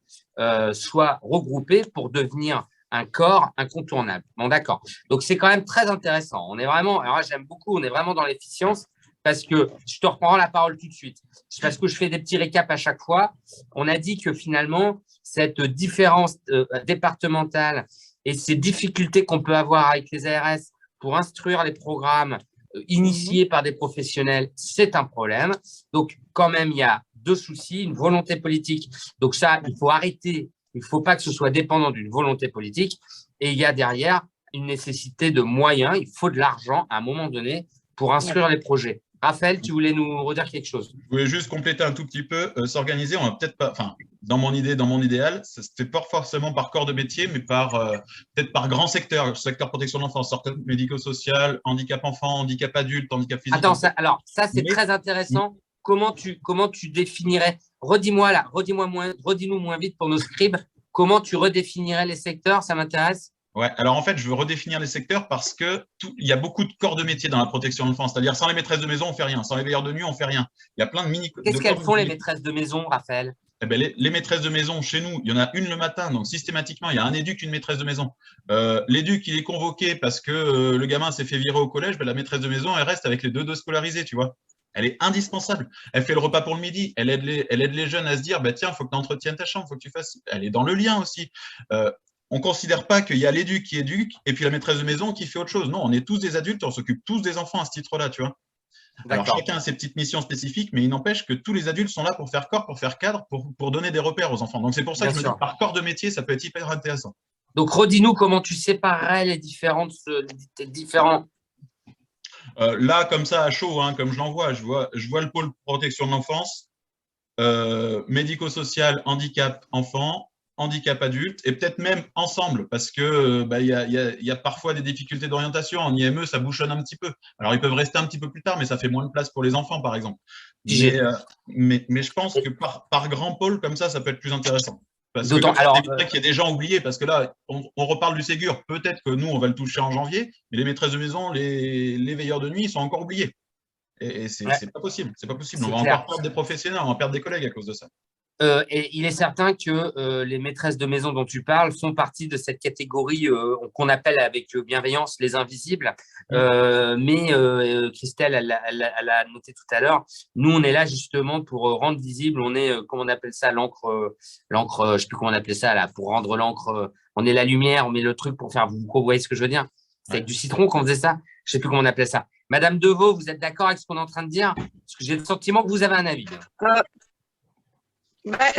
soient regroupés pour devenir un corps incontournable. Bon, d'accord. Donc, c'est quand même très intéressant. On est vraiment, alors là, j'aime beaucoup, on est vraiment dans l'efficience parce que je te reprends la parole tout de suite. C'est parce que je fais des petits récaps à chaque fois. On a dit que finalement, cette différence départementale et ces difficultés qu'on peut avoir avec les ARS pour instruire les programmes initiés par des professionnels, c'est un problème. Donc, quand même, il y a deux soucis, une volonté politique. Donc ça, il faut arrêter. Il ne faut pas que ce soit dépendant d'une volonté politique. Et il y a derrière une nécessité de moyens. Il faut de l'argent à un moment donné pour instruire les projets. Raphaël, tu voulais nous redire quelque chose? Je voulais juste compléter un tout petit peu. S'organiser, on va peut-être pas, enfin, dans mon idéal, ça se fait pas forcément par corps de métier, mais peut-être par grand secteur protection de l'enfance, secteur médico-social, handicap enfant, handicap adulte, handicap physique. Attends, ça c'est très intéressant. Comment tu définirais, redis-nous moins vite pour nos scribes, comment tu redéfinirais les secteurs, ça m'intéresse. Ouais, alors en fait, je veux redéfinir les secteurs parce que il y a beaucoup de corps de métier dans la protection de l'enfance. C'est-à-dire, sans les maîtresses de maison, on fait rien. Sans les veilleurs de nuit, on fait rien. Il y a plein de Qu'est-ce qu'elles corps font, les de maîtresses de maison, Raphaël? eh ben, les maîtresses de maison, chez nous, il y en a une le matin, donc systématiquement, il y a un éduc, une maîtresse de maison. L'éduc, il est convoqué parce que le gamin s'est fait virer au collège, ben, la maîtresse de maison, elle reste avec les deux scolarisés, tu vois. Elle est indispensable. Elle fait le repas pour le midi, elle aide les jeunes à se dire, bah, tiens, il faut que tu entretiennes ta chambre, il faut que tu fasses. Elle est dans le lien aussi. On ne considère pas qu'il y a l'éduc qui éduque et puis la maîtresse de maison qui fait autre chose. Non, on est tous des adultes et on s'occupe tous des enfants à ce titre-là, tu vois. Alors, chacun a ses petites missions spécifiques, mais il n'empêche que tous les adultes sont là pour faire corps, pour faire cadre, pour donner des repères aux enfants. Donc, c'est pour ça que je me dis, par corps de métier, ça peut être hyper intéressant. Donc, redis-nous comment tu séparerais les différents… Là, comme ça, à chaud, hein, comme je l'envoie, je vois le pôle protection de l'enfance, médico-social, handicap enfant, handicap adulte, et peut-être même ensemble, parce que y a parfois des difficultés d'orientation. En IME, ça bouchonne un petit peu. Alors, ils peuvent rester un petit peu plus tard, mais ça fait moins de place pour les enfants, par exemple. Mais je pense que par grand pôle, comme ça peut être plus intéressant. Parce que c'est qu'il y a des gens oubliés, parce que là, on reparle du Ségur. Peut-être que nous, on va le toucher en janvier, mais les maîtresses de maison, les veilleurs de nuit, ils sont encore oubliés. Et c'est pas possible. C'est pas possible. On va encore perdre des professionnels, on va perdre des collègues à cause de ça. Et il est certain que les maîtresses de maison dont tu parles font partie de cette catégorie qu'on appelle avec bienveillance les invisibles. Mais Christelle, elle l'a noté tout à l'heure, nous, on est là justement pour rendre visible, on est, comment on appelle ça, l'encre, je ne sais plus comment on appelait ça, là, pour rendre l'encre, on est la lumière, on met le truc pour faire, vous voyez ce que je veux dire? C'est avec du citron qu'on faisait ça, je ne sais plus comment on appelait ça. Madame Deveau, vous êtes d'accord avec ce qu'on est en train de dire? Parce que j'ai le sentiment que vous avez un avis.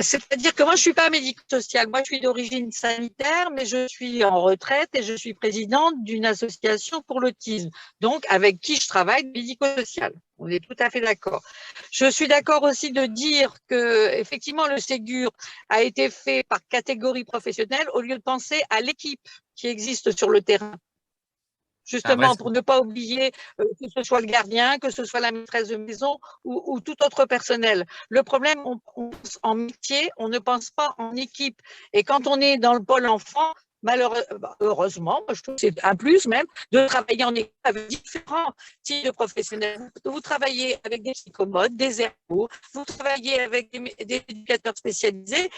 C'est-à-dire que moi, je ne suis pas médico-sociale. Moi, je suis d'origine sanitaire, mais je suis en retraite et je suis présidente d'une association pour l'autisme, donc avec qui je travaille médico-social. On est tout à fait d'accord. Je suis d'accord aussi de dire que, effectivement, le Ségur a été fait par catégorie professionnelle au lieu de penser à l'équipe qui existe sur le terrain. Justement, pour ne pas oublier que ce soit le gardien, que ce soit la maîtresse de maison ou tout autre personnel. Le problème, on pense en métier, on ne pense pas en équipe. Et quand on est dans le pôle enfant, heureusement, je trouve que c'est un plus même, de travailler en équipe avec différents types de professionnels. Vous travaillez avec des psychomotes, des ergots, vous travaillez avec des éducateurs spécialisés.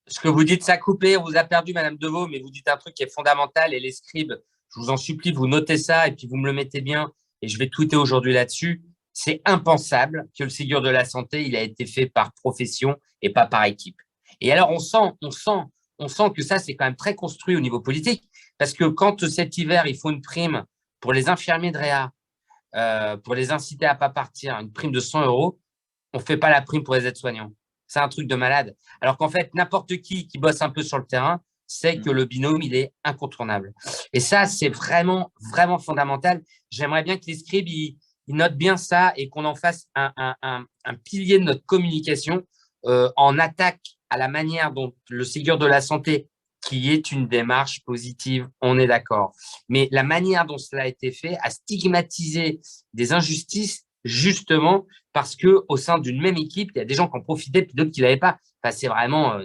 Ce que vous dites, ça a coupé, on vous a perdu, Madame Deveau, mais vous dites un truc qui est fondamental et les scribes, je vous en supplie, vous notez ça et puis vous me le mettez bien et je vais tweeter aujourd'hui là-dessus. C'est impensable que le Ségur de la santé, il a été fait par profession et pas par équipe. Et alors, on sent que ça, c'est quand même très construit au niveau politique parce que quand cet hiver, il faut une prime pour les infirmiers de réa, pour les inciter à ne pas partir, une prime de 100 €, on ne fait pas la prime pour les aides-soignants. C'est un truc de malade. Alors qu'en fait, n'importe qui bosse un peu sur le terrain sait que le binôme, il est incontournable. Et ça, c'est vraiment, vraiment fondamental. J'aimerais bien que les scribes, ils notent bien ça et qu'on en fasse un pilier de notre communication en attaque à la manière dont le Ségur de la santé, qui est une démarche positive, on est d'accord. Mais la manière dont cela a été fait a stigmatisé des injustices justement parce qu'au sein d'une même équipe, il y a des gens qui en profitaient et d'autres qui ne l'avaient pas. Enfin, c'est vraiment,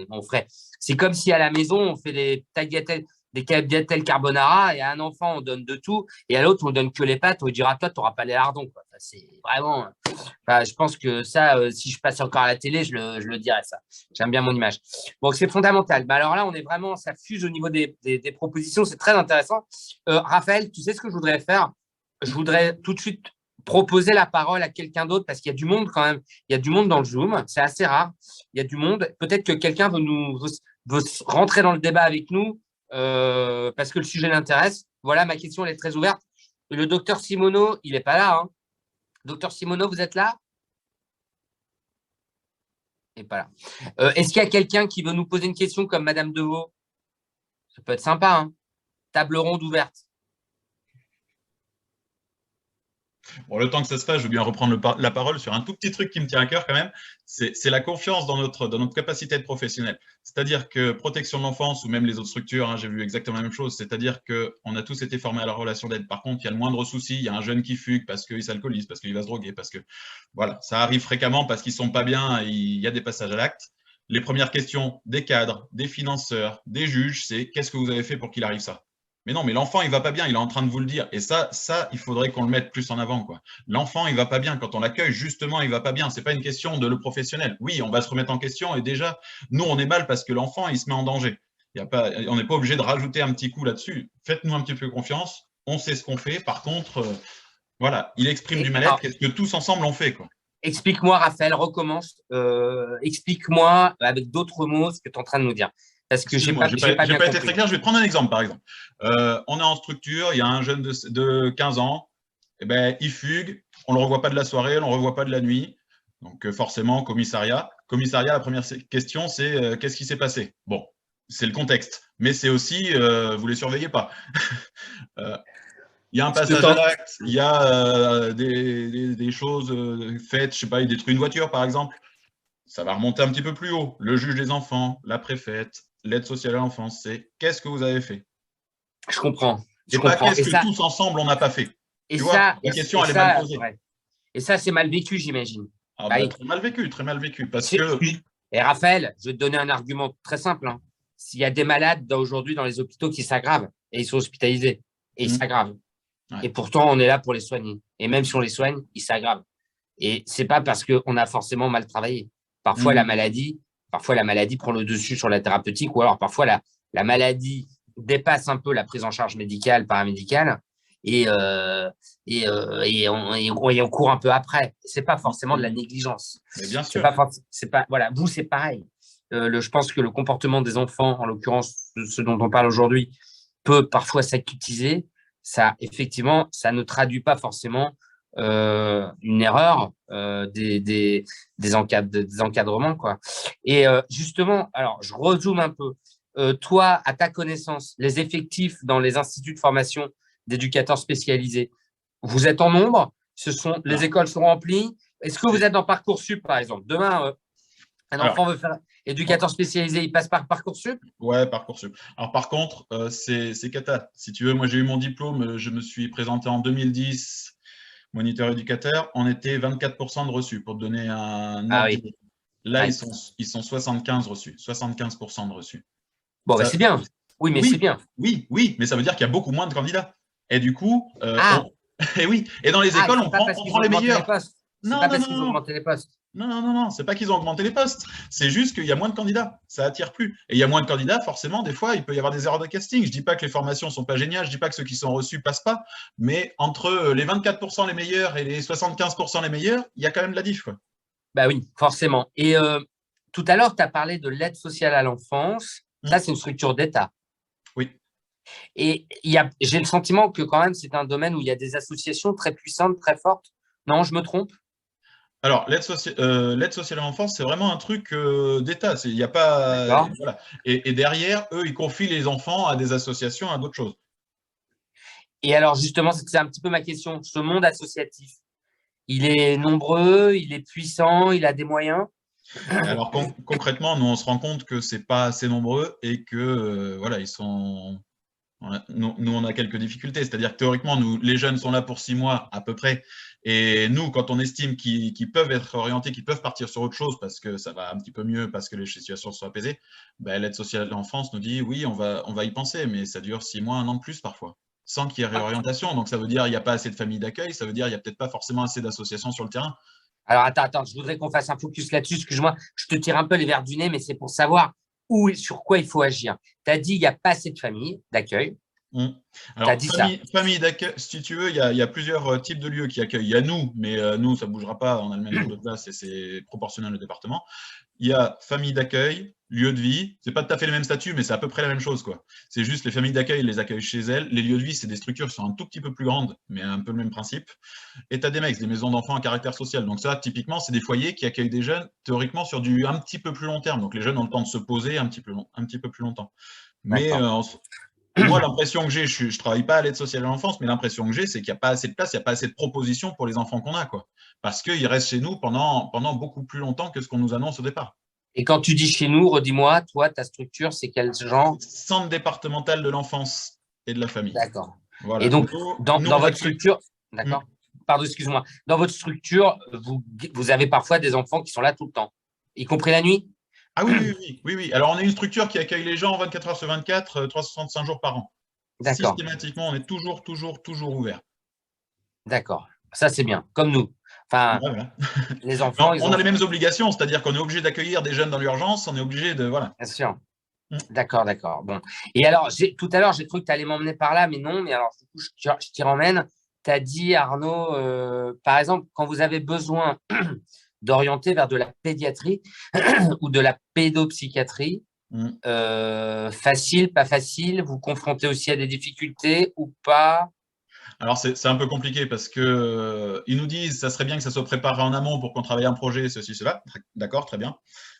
c'est comme si à la maison, on fait des tagliatelles carbonara et à un enfant, on donne de tout et à l'autre, on donne que les pâtes. On lui dira, toi, tu n'auras pas les lardons. Enfin, c'est vraiment… je pense que ça, si je passe encore à la télé, je le dirais ça. J'aime bien mon image. Bon, c'est fondamental. Alors là, on est vraiment, ça fuse au niveau des propositions. C'est très intéressant. Raphaël, tu sais ce que je voudrais faire? Je voudrais tout de suite proposer la parole à quelqu'un d'autre parce qu'il y a du monde quand même. Il y a du monde dans le Zoom. C'est assez rare. Il y a du monde. Peut-être que quelqu'un veut rentrer dans le débat avec nous parce que le sujet l'intéresse. Voilà, ma question, elle est très ouverte. Le docteur Simoneau, il n'est pas là. Hein. Docteur Simoneau, vous êtes là? Il n'est pas là. Est-ce qu'il y a quelqu'un qui veut nous poser une question comme Madame Deveau? Ça peut être sympa. Hein. Table ronde ouverte. Bon, le temps que ça se fasse, je veux bien reprendre la parole sur un tout petit truc qui me tient à cœur quand même. C'est la confiance dans notre capacité de professionnel. C'est-à-dire que protection de l'enfance ou même les autres structures, hein, j'ai vu exactement la même chose. C'est-à-dire qu'on a tous été formés à la relation d'aide. Par contre, il y a le moindre souci, il y a un jeune qui fugue parce qu'il s'alcoolise, parce qu'il va se droguer, parce que voilà, ça arrive fréquemment parce qu'ils ne sont pas bien, il y a des passages à l'acte. Les premières questions des cadres, des financeurs, des juges, c'est qu'est-ce que vous avez fait pour qu'il arrive ça? Mais non, mais l'enfant, il va pas bien, il est en train de vous le dire. Et ça, il faudrait qu'on le mette plus en avant, quoi. L'enfant, il va pas bien. Quand on l'accueille, justement, il va pas bien. C'est pas une question de le professionnel. Oui, on va se remettre en question et déjà, nous, on est mal parce que l'enfant, il se met en danger. On n'est pas obligé de rajouter un petit coup là-dessus. Faites-nous un petit peu confiance. On sait ce qu'on fait. Par contre, voilà, il exprime du mal-être. Qu'est-ce que tous ensemble on fait, quoi. Explique-moi, Raphaël, recommence. Explique-moi avec d'autres mots ce que tu es en train de nous dire. Parce que je n'ai pas été très clair. Je vais prendre un exemple, par exemple. On est en structure, il y a un jeune de 15 ans, eh ben, il fugue, on ne le revoit pas de la soirée, on ne le revoit pas de la nuit. Donc forcément, commissariat. Commissariat, la première question, c'est qu'est-ce qui s'est passé? Bon, c'est le contexte. Mais c'est aussi, vous ne les surveillez pas. Il y a un passage à l'acte, il y a des choses faites, je sais pas, il détruit une voiture, par exemple. Ça va remonter un petit peu plus haut. Le juge des enfants, la préfète, l'aide sociale à l'enfance, c'est qu'est-ce que vous avez fait? Je comprends. Et pas qu'est-ce que tous ensemble on n'a pas fait. Et tu vois, la question elle est mal posée. Ouais. Et ça, c'est mal vécu, j'imagine. Ah, bah, très mal vécu. Parce que... Et Raphaël, je vais te donner un argument très simple. Hein. S'il y a des malades aujourd'hui dans les hôpitaux qui s'aggravent et ils sont hospitalisés et ils s'aggravent. Ouais. Et pourtant, on est là pour les soigner. Et même si on les soigne, ils s'aggravent. Et c'est pas parce qu'on a forcément mal travaillé. Parfois, la maladie prend le dessus sur la thérapeutique, ou alors parfois la maladie dépasse un peu la prise en charge médicale, paramédicale, et on court un peu après. C'est pas forcément de la négligence. Mais bien sûr. Voilà, vous, c'est pareil. Je pense que le comportement des enfants, en l'occurrence ce dont on parle aujourd'hui, peut parfois s'acutiser. Ça, effectivement, ça ne traduit pas forcément une erreur des encadrements, quoi. Et justement, alors je rezoome un peu. Toi, à ta connaissance, les effectifs dans les instituts de formation d'éducateurs spécialisés, vous êtes en nombre? Les écoles sont remplies? Est-ce que vous êtes dans Parcoursup, par exemple? Demain, un enfant veut faire éducateur spécialisé, il passe par Parcoursup? Ouais, Parcoursup. Alors par contre, c'est cata. Si tu veux, moi j'ai eu mon diplôme, je me suis présenté en 2010. Moniteur éducateur, on était 24% de reçus, pour te donner un ordre. Oui. Là, ils sont 75 reçus, 75% de reçus. Bon, c'est bien. Oui, mais c'est bien. Oui, mais ça veut dire qu'il y a beaucoup moins de candidats. Et du coup, et dans les écoles, on prend les meilleurs. Non, pas parce qu'ils ont augmenté les postes. Non, c'est pas qu'ils ont augmenté les postes. C'est juste qu'il y a moins de candidats. Ça attire plus. Et il y a moins de candidats, forcément, des fois, il peut y avoir des erreurs de casting. Je dis pas que les formations sont pas géniales, je dis pas que ceux qui sont reçus passent pas, mais entre les 24% les meilleurs et les 75% les meilleurs, il y a quand même de la diff, quoi. Bah oui, forcément. Et tout à l'heure, tu as parlé de l'aide sociale à l'enfance. Ça, c'est une structure d'État. Oui. Et j'ai le sentiment que quand même, c'est un domaine où il y a des associations très puissantes, très fortes. Non, je me trompe? Alors, l'aide sociale à l'enfance, c'est vraiment un truc d'État. Il n'y a pas. Voilà. Et derrière, eux, ils confient les enfants à des associations, à d'autres choses. Et alors, justement, c'est un petit peu ma question. Ce monde associatif, il est nombreux, il est puissant, il a des moyens? Alors, concrètement, nous, on se rend compte que ce n'est pas assez nombreux et que, voilà, ils sont. Nous, on a quelques difficultés. C'est-à-dire que théoriquement, les jeunes sont là pour 6 mois à peu près. Et nous, quand on estime qu'ils peuvent être orientés, qu'ils peuvent partir sur autre chose parce que ça va un petit peu mieux, parce que les situations sont apaisées, ben, l'aide sociale à l'enfance nous dit oui, on va y penser, mais ça dure 6 mois, 1 an de plus parfois, sans qu'il y ait réorientation. Donc ça veut dire qu'il n'y a pas assez de familles d'accueil, ça veut dire qu'il n'y a peut-être pas forcément assez d'associations sur le terrain. Alors attends, je voudrais qu'on fasse un focus là-dessus. Excuse-moi, je te tire un peu les verres du nez, mais c'est pour savoir où et sur quoi il faut agir. Tu as dit qu'il n'y a pas assez de familles d'accueil. Alors, famille d'accueil, si tu veux, il y a plusieurs types de lieux qui accueillent. Il y a nous, mais nous, ça ne bougera pas, on a le même nombre de places et c'est proportionnel au département. Il y a famille d'accueil, lieu de vie. Ce n'est pas tout à fait les mêmes statuts, mais c'est à peu près la même chose, quoi. C'est juste les familles d'accueil, les accueillent chez elles. Les lieux de vie, c'est des structures qui sont un tout petit peu plus grandes, mais un peu le même principe. Et tu as des mecs, des maisons d'enfants à caractère social. Donc ça, typiquement, c'est des foyers qui accueillent des jeunes, théoriquement, sur du un petit peu plus long terme. Donc les jeunes ont le temps de se poser un petit peu plus longtemps. Mais moi, l'impression que j'ai, je ne travaille pas à l'aide sociale à l'enfance, mais l'impression que j'ai, c'est qu'il n'y a pas assez de place, il n'y a pas assez de propositions pour les enfants qu'on a, quoi. Parce qu'ils restent chez nous pendant beaucoup plus longtemps que ce qu'on nous annonce au départ. Et quand tu dis chez nous, redis-moi, toi, ta structure, c'est quel genre? Centre départemental de l'enfance et de la famille. D'accord. Voilà. Et donc, dans votre structure, d'accord. Pardon, excuse-moi. Dans votre structure, vous avez parfois des enfants qui sont là tout le temps, y compris la nuit? Ah oui, oui, oui, oui, oui. Alors, on est une structure qui accueille les gens 24 heures sur 24, 365 jours par an. D'accord, Systématiquement, on est toujours ouvert. d'accord. Ça, c'est bien, comme nous. Enfin, Ouais, voilà. les enfants, ils On ont… a les mêmes obligations, c'est-à-dire qu'on est obligé d'accueillir des jeunes dans l'urgence, on est obligé de… Voilà. Bien sûr. Mm. D'accord, d'accord. Bon. Et alors, tout à l'heure, j'ai cru que tu allais m'emmener par là, mais non. Mais alors, du coup, je t'y ramène. Tu as dit, Arnaud, par exemple, quand vous avez besoin d'orienter vers de la pédiatrie ou de la pédopsychiatrie, Mm. facile, pas facile, vous confrontez aussi à des difficultés ou pas? Alors, c'est un peu compliqué parce que ils nous disent ça serait bien que ça soit préparé en amont pour qu'on travaille un projet, ceci, cela. D'accord, très bien.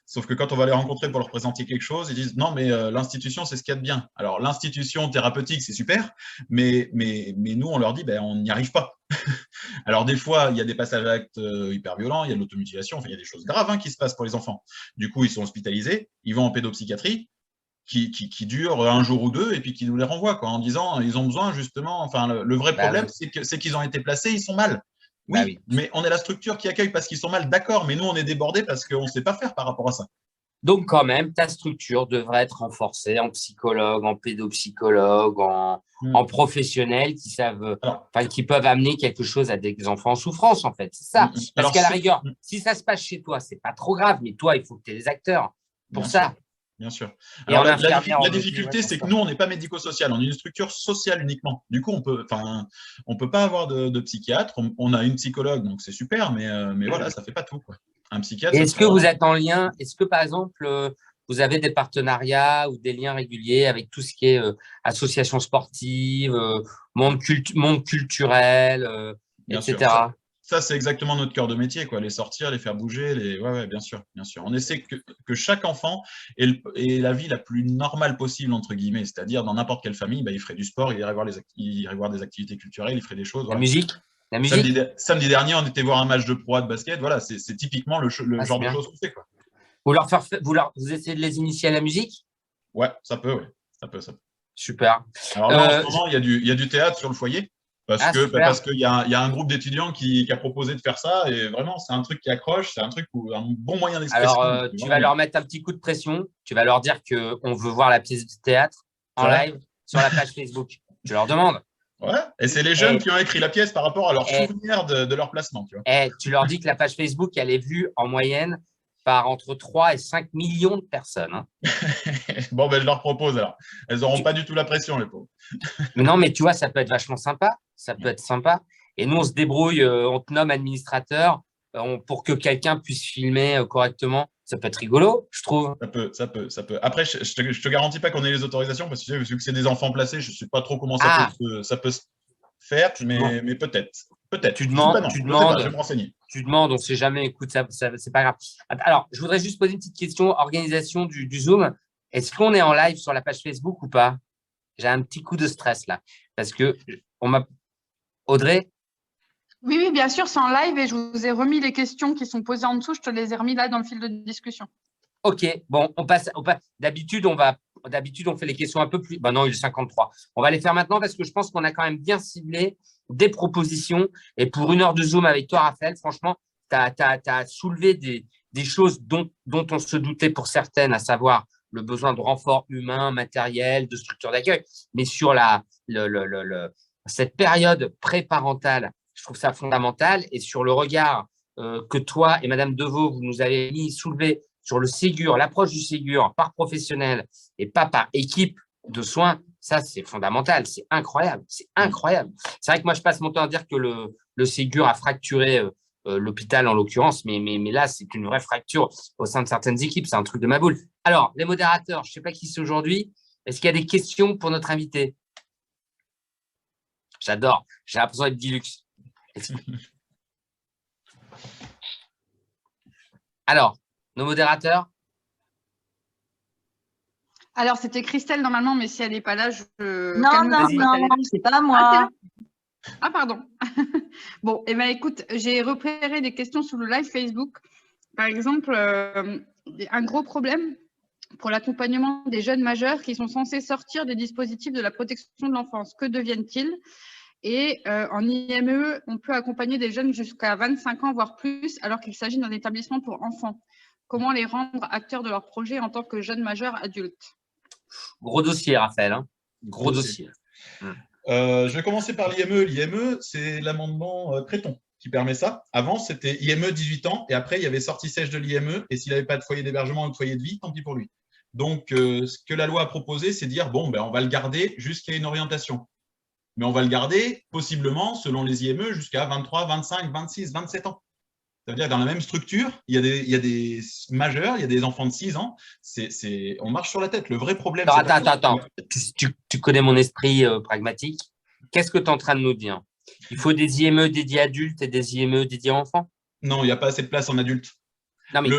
Sauf que quand on va les rencontrer pour leur présenter quelque chose, ils disent non, mais l'institution, c'est ce qu'il y a de bien. Alors, l'institution thérapeutique, c'est super, mais nous, on leur dit ben, on n'y arrive pas. Alors, des fois, il y a des passages à actes hyper violents, il y a de l'automutilation, enfin, il y a des choses graves qui se passent pour les enfants. Du coup, ils sont hospitalisés, ils vont en pédopsychiatrie. Qui dure un jour ou deux et puis qui nous les renvoie en disant ils ont besoin justement, enfin le vrai Bah problème oui, c'est qu'ils ont été placés, ils sont mal. bah Oui, oui. mais on est la structure qui accueille parce qu'ils sont mal, d'accord, mais nous on est débordés parce qu'on ne sait pas faire par rapport à ça. Donc, quand même, ta structure devrait être renforcée en psychologue, en pédopsychologue, en professionnels qui savent, Alors, enfin, qui peuvent amener quelque chose à des enfants en souffrance, en fait. C'est ça. Parce alors qu'à la rigueur, si ça se passe chez toi, c'est pas trop grave, mais toi, il faut que tu aies des acteurs pour bien sûr. ça. Bien sûr. Et Alors, en infirmière, la en OT, ouais, difficulté, bien c'est que sûr. nous, on n'est pas médico-social, on est une structure sociale uniquement. Du coup, on peut pas avoir de psychiatre. On a une psychologue, donc c'est super, mais voilà, ça fait pas tout, quoi. Un psychiatre, Et ça est-ce serait que vous vraiment… êtes en lien, est-ce que, par exemple, vous avez des partenariats ou des liens réguliers avec tout ce qui est associations sportives, monde culturel, Bien sûr. etc. Ça c'est exactement notre cœur de métier, quoi. Les sortir, les faire bouger, ouais, ouais, bien sûr, bien sûr. On essaie que chaque enfant ait la vie la plus normale possible, entre guillemets. C'est-à-dire, dans n'importe quelle famille, bah, il ferait du sport, il irait il irait voir des activités culturelles, il ferait des choses, La voilà. musique? La musique? Samedi dernier, on était voir un match de Pro A de basket. Voilà, c'est typiquement le Ah, c'est genre de bien. choses qu'on fait, quoi. Vous essayez de les initier à la musique? Ouais, ça peut, ouais. Ça peut, ça peut. Super. Alors là, en ce moment, il y a du théâtre sur le foyer Ah, parce super. qu'il y a un groupe d'étudiants qui a proposé de faire ça et vraiment, c'est un truc qui accroche, c'est un truc un bon moyen d'expression. Alors, C'est tu vraiment vas bien. leur mettre un petit coup de pression. Tu vas leur dire qu'on veut voir la pièce de théâtre C'est en vrai? live sur la page Facebook. Tu leur demandes. Ouais. Et c'est les jeunes Et, qui ont écrit la pièce par rapport à leurs et, souvenirs de leur placement, tu vois. tu leur dis que la page Facebook, elle est vue en moyenne par entre 3 et 5 millions de personnes, hein. Bon, ben, je leur propose alors. Elles n'auront Tu- pas du tout la pression, les pauvres. Mais non, mais tu vois, ça peut être vachement sympa. Ça peut être sympa. Et nous, on se débrouille, on te nomme administrateur pour que quelqu'un puisse filmer correctement. Ça peut être rigolo, je trouve. Ça peut. Après, je te garantis pas qu'on ait les autorisations parce que vu que c'est des enfants placés, je sais pas trop comment Ah, ça peut se faire, tu demandes, mais peut-être. Peut-être. tu Je dis pas demandes, non. tu Je sais pas. Je demandes, vais me renseigner. tu demandes, on ne sait jamais. Écoute, c'est pas grave. Alors, je voudrais juste poser une petite question. Organisation du Zoom. Est-ce qu'on est en live sur la page Facebook ou pas? J'ai un petit coup de stress là. Parce que on m'a. Audrey? Oui, oui, bien sûr, c'est en live et je vous ai remis les questions qui sont posées en dessous. Je te les ai remis là dans le fil de discussion. Ok, bon, on passe. D'habitude, on fait les questions un peu plus. Ben non, il est 53. On va les faire maintenant parce que je pense qu'on a quand même bien ciblé des propositions. Et pour une heure de Zoom avec toi, Raphaël, franchement, tu as soulevé des choses dont on se doutait pour certaines, à savoir le besoin de renfort humain, matériel, de structure d'accueil. Mais sur cette période pré-parentale, je trouve ça fondamental. Et sur le regard que toi et Madame Deveau, vous nous avez soulevé sur le Ségur, l'approche du Ségur par professionnel et pas par équipe de soins, ça, c'est fondamental. C'est incroyable. C'est incroyable. C'est vrai que moi, je passe mon temps à dire que le Ségur a fracturé l'hôpital, en l'occurrence, mais là, c'est une vraie fracture au sein de certaines équipes. C'est un truc de ma boule. Alors, les modérateurs, je ne sais pas qui c'est aujourd'hui. Est-ce qu'il y a des questions pour notre invité? J'adore. J'ai l'impression d'être Guilux. Alors, nos modérateurs? Alors, c'était Christelle normalement, mais si elle n'est pas là, Non, c'est pas moi. Ah, pardon. Bon, eh ben, écoute, j'ai repéré des questions sur le live Facebook. Par exemple, un gros problème pour l'accompagnement des jeunes majeurs qui sont censés sortir des dispositifs de la protection de l'enfance. Que deviennent-ils? Et en IME, on peut accompagner des jeunes jusqu'à 25 ans, voire plus, alors qu'il s'agit d'un établissement pour enfants. comment les rendre acteurs de leur projet en tant que jeunes majeurs adultes? Gros dossier, Raphaël. Hein. Gros dossier. Je vais commencer par l'IME. L'IME, c'est l'amendement Creton qui permet ça. Avant, c'était IME 18 ans et après, il y avait sortie sèche de l'IME et s'il n'avait pas de foyer d'hébergement ou de foyer de vie, tant pis pour lui. Donc, ce que la loi a proposé, c'est de dire, bon, ben, on va le garder jusqu'à une orientation. Mais on va le garder possiblement, selon les IME, jusqu'à 23, 25, 26, 27 ans. Ça veut dire que dans la même structure, il y a des majeurs, il y a des enfants de 6 ans. On marche sur la tête. Le vrai problème… Attends. Tu connais mon esprit pragmatique. Qu'est-ce que tu es en train de nous dire? Il faut des IME dédiés adultes et des IME dédiés enfants? Non, il n'y a pas assez de place en adultes. Non, mais, là,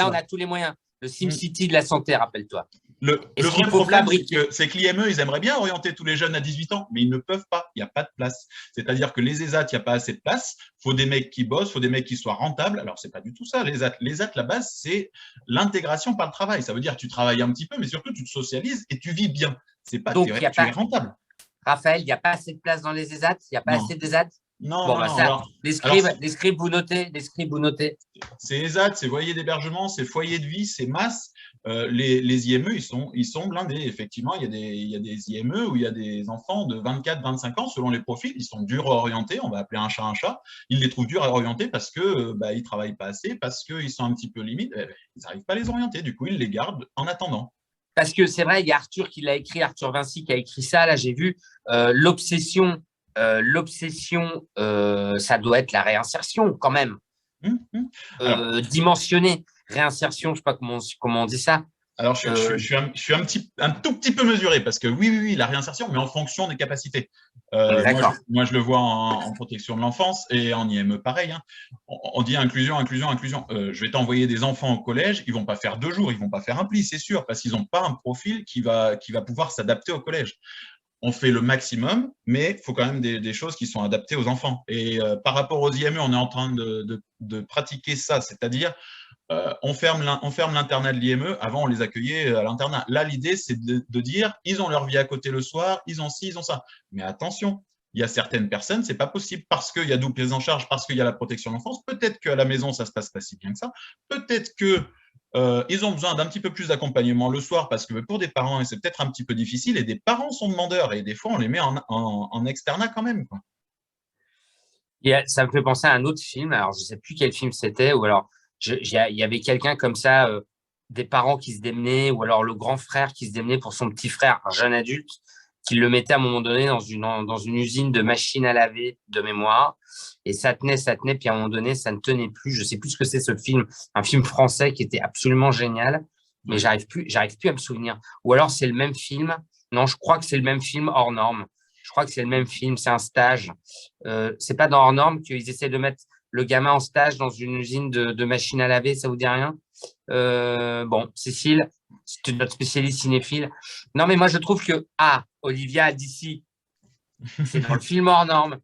on a tous les moyens. Le SimCity de la santé, rappelle-toi. Le vrai problème, c'est que l'IME, ils aimeraient bien orienter tous les jeunes à 18 ans, mais ils ne peuvent pas. Il n'y a pas de place. C'est-à-dire que les ESAT, il n'y a pas assez de place. Il faut des mecs qui bossent, il faut des mecs qui soient rentables. Alors, ce n'est pas du tout ça, les ESAT. Les ESAT, la base, c'est l'intégration par le travail. Ça veut dire que tu travailles un petit peu, mais surtout, tu te socialises et tu vis bien. C'est pas tu es rentable. Raphaël, il n'y a pas assez de place dans les ESAT? Il n'y a pas assez d'ESAT? Non, bon, les scribes, vous notez. C'est ESAT, c'est foyer d'hébergement, c'est foyer de vie, c'est masse. Les IME, ils sont blindés. Effectivement, il y a des IME où il y a des enfants de 24, 25 ans, selon les profils, ils sont durs à orienter, on va appeler un chat. Ils les trouvent durs à orienter parce qu'ils ne travaillent pas assez, parce qu'ils sont un petit peu limites. Ils n'arrivent pas à les orienter, du coup, ils les gardent en attendant. Parce que c'est vrai, il y a Arthur qui l'a écrit, Arthur Vinci qui a écrit ça, là j'ai vu, l'obsession, ça doit être la réinsertion quand même. Dimensionner. Réinsertion, je ne sais pas comment on dit ça. Alors, je suis un tout petit peu mesuré parce que oui, la réinsertion, mais en fonction des capacités. Moi, je le vois en protection de l'enfance et en IME, pareil. Hein. On dit inclusion. Je vais t'envoyer des enfants au collège, ils ne vont pas faire 2 jours, ils ne vont pas faire un pli, c'est sûr, parce qu'ils n'ont pas un profil qui va pouvoir s'adapter au collège. On fait le maximum, mais il faut quand même des choses qui sont adaptées aux enfants. Et par rapport aux IME, on est en train de pratiquer ça, c'est-à-dire on ferme l'internat de l'IME. Avant, on les accueillait à l'internat. Là, l'idée, c'est de dire, ils ont leur vie à côté le soir, ils ont ci, ils ont ça. Mais attention, il y a certaines personnes, c'est pas possible parce qu'il y a double prise en charge, parce qu'il y a la protection de l'enfance. Peut-être qu'à la maison, ça se passe pas si bien que ça. Peut-être que ils ont besoin d'un petit peu plus d'accompagnement le soir parce que pour des parents, c'est peut-être un petit peu difficile et des parents sont demandeurs et des fois, on les met en externat quand même, quoi. Et ça me fait penser à un autre film. Alors, je ne sais plus quel film c'était ou alors il y avait quelqu'un comme ça, des parents qui se démenaient ou alors le grand frère qui se démenait pour son petit frère, un jeune adulte, qui le mettait à un moment donné dans une usine de machines à laver de mémoire. Et ça tenait, puis à un moment donné, ça ne tenait plus. Je ne sais plus ce que c'est ce film, un film français qui était absolument génial, mais j'arrive plus à me souvenir. Ou alors c'est le même film. Non, je crois que c'est le même film hors norme. Je crois que c'est le même film, c'est un stage. C'est pas dans hors norme qu'ils essaient de mettre le gamin en stage dans une usine de machines à laver, ça vous dit rien? Bon, Cécile, c'est notre spécialiste cinéphile. Non, mais moi, je trouve que, Olivia d'ici, c'est dans le film hors norme.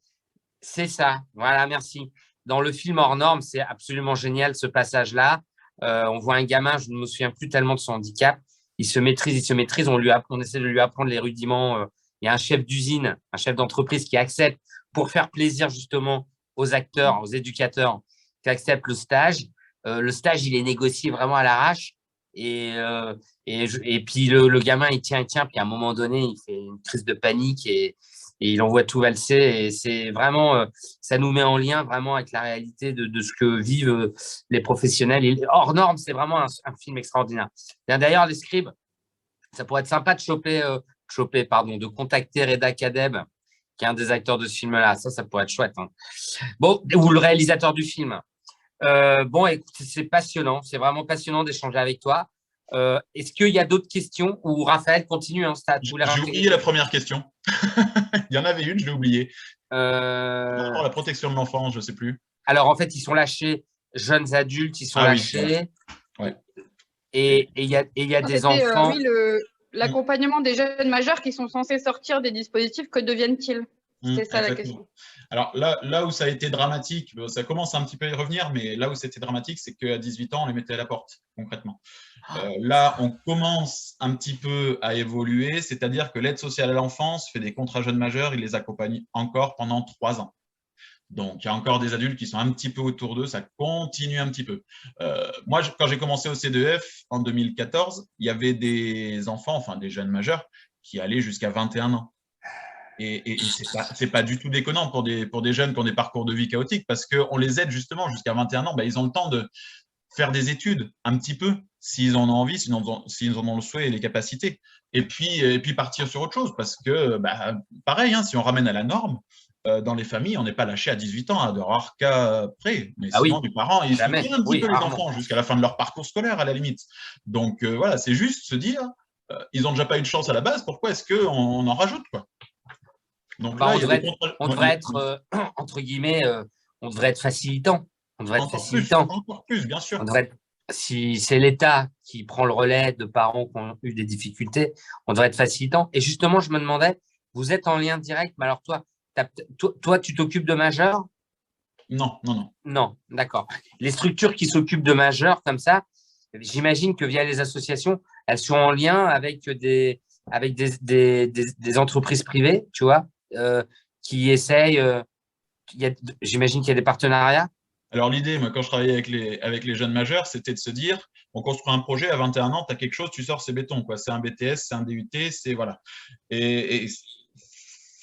C'est ça. Voilà, merci. Dans le film hors norme, c'est absolument génial, ce passage-là. On voit un gamin, je ne me souviens plus tellement de son handicap. Il se maîtrise. On essaie de lui apprendre les rudiments. Il y a un chef d'usine, un chef d'entreprise qui accepte pour faire plaisir justement aux acteurs, aux éducateurs qui acceptent le stage. Le stage, il est négocié vraiment à l'arrache. Et puis, le gamin, il tient. Puis, à un moment donné, il fait une crise de panique et il envoie tout valser. Et c'est vraiment, ça nous met en lien vraiment avec la réalité de ce que vivent les professionnels. Et hors norme, c'est vraiment un film extraordinaire. D'ailleurs, les scribes, ça pourrait être sympa de contacter Reda Kadeb, qui est un des acteurs de ce film-là. Ça pourrait être chouette. Hein. Bon, ou le réalisateur du film. Bon, écoute, c'est passionnant. C'est vraiment passionnant d'échanger avec toi. Est-ce qu'il y a d'autres questions ou Raphaël continue? Hein, j'ai oublié la première question. Il y en avait une, je l'ai oubliée. La protection de l'enfance, je ne sais plus. Alors, en fait, ils sont lâchés. Jeunes adultes, ils sont lâchés. Oui, ouais. Et il y a des enfants… L'accompagnement des jeunes majeurs qui sont censés sortir des dispositifs, que deviennent-ils? C'est ça la question. Alors là où ça a été dramatique, ça commence un petit peu à y revenir, mais là où c'était dramatique, c'est qu'à 18 ans, on les mettait à la porte, concrètement. Là, on commence un petit peu à évoluer, c'est-à-dire que l'aide sociale à l'enfance fait des contrats jeunes majeurs, il les accompagne encore pendant 3 ans. Donc, il y a encore des adultes qui sont un petit peu autour d'eux, ça continue un petit peu. Moi, quand j'ai commencé au CDF en 2014, il y avait des enfants, enfin des jeunes majeurs, qui allaient jusqu'à 21 ans. Et c'est pas du tout déconnant pour des jeunes qui ont des parcours de vie chaotiques, parce qu'on les aide justement jusqu'à 21 ans. Ils ont le temps de faire des études un petit peu, s'ils en ont envie, s'ils en ont le souhait et les capacités. Et puis partir sur autre chose, parce que, pareil, si on ramène à la norme, dans les familles, on n'est pas lâché à 18 ans, à de rares cas près. Mais sinon, les parents, ils soutiennent un petit peu les enfants jusqu'à la fin de leur parcours scolaire, à la limite. Donc, voilà, c'est juste se dire, ils n'ont déjà pas eu de chance à la base, pourquoi est-ce qu'on en rajoute, quoi? Donc là, on devrait être, entre guillemets, on devrait être facilitant. On devrait être facilitant. Encore plus, bien sûr. Si c'est l'État qui prend le relais de parents qui ont eu des difficultés, on devrait être facilitant. Et justement, je me demandais, vous êtes en lien direct, mais alors toi, tu t'occupes de majeurs? Non. Non, d'accord. Les structures qui s'occupent de majeurs comme ça, j'imagine que via les associations, elles sont en lien avec des entreprises privées, tu vois, qui essayent. J'imagine qu'il y a des partenariats. Alors l'idée, moi, quand je travaillais avec les jeunes majeurs, c'était de se dire, on construit un projet, à 21 ans, tu as quelque chose, tu sors, c'est béton, quoi. C'est un BTS, c'est un DUT, c'est voilà. Et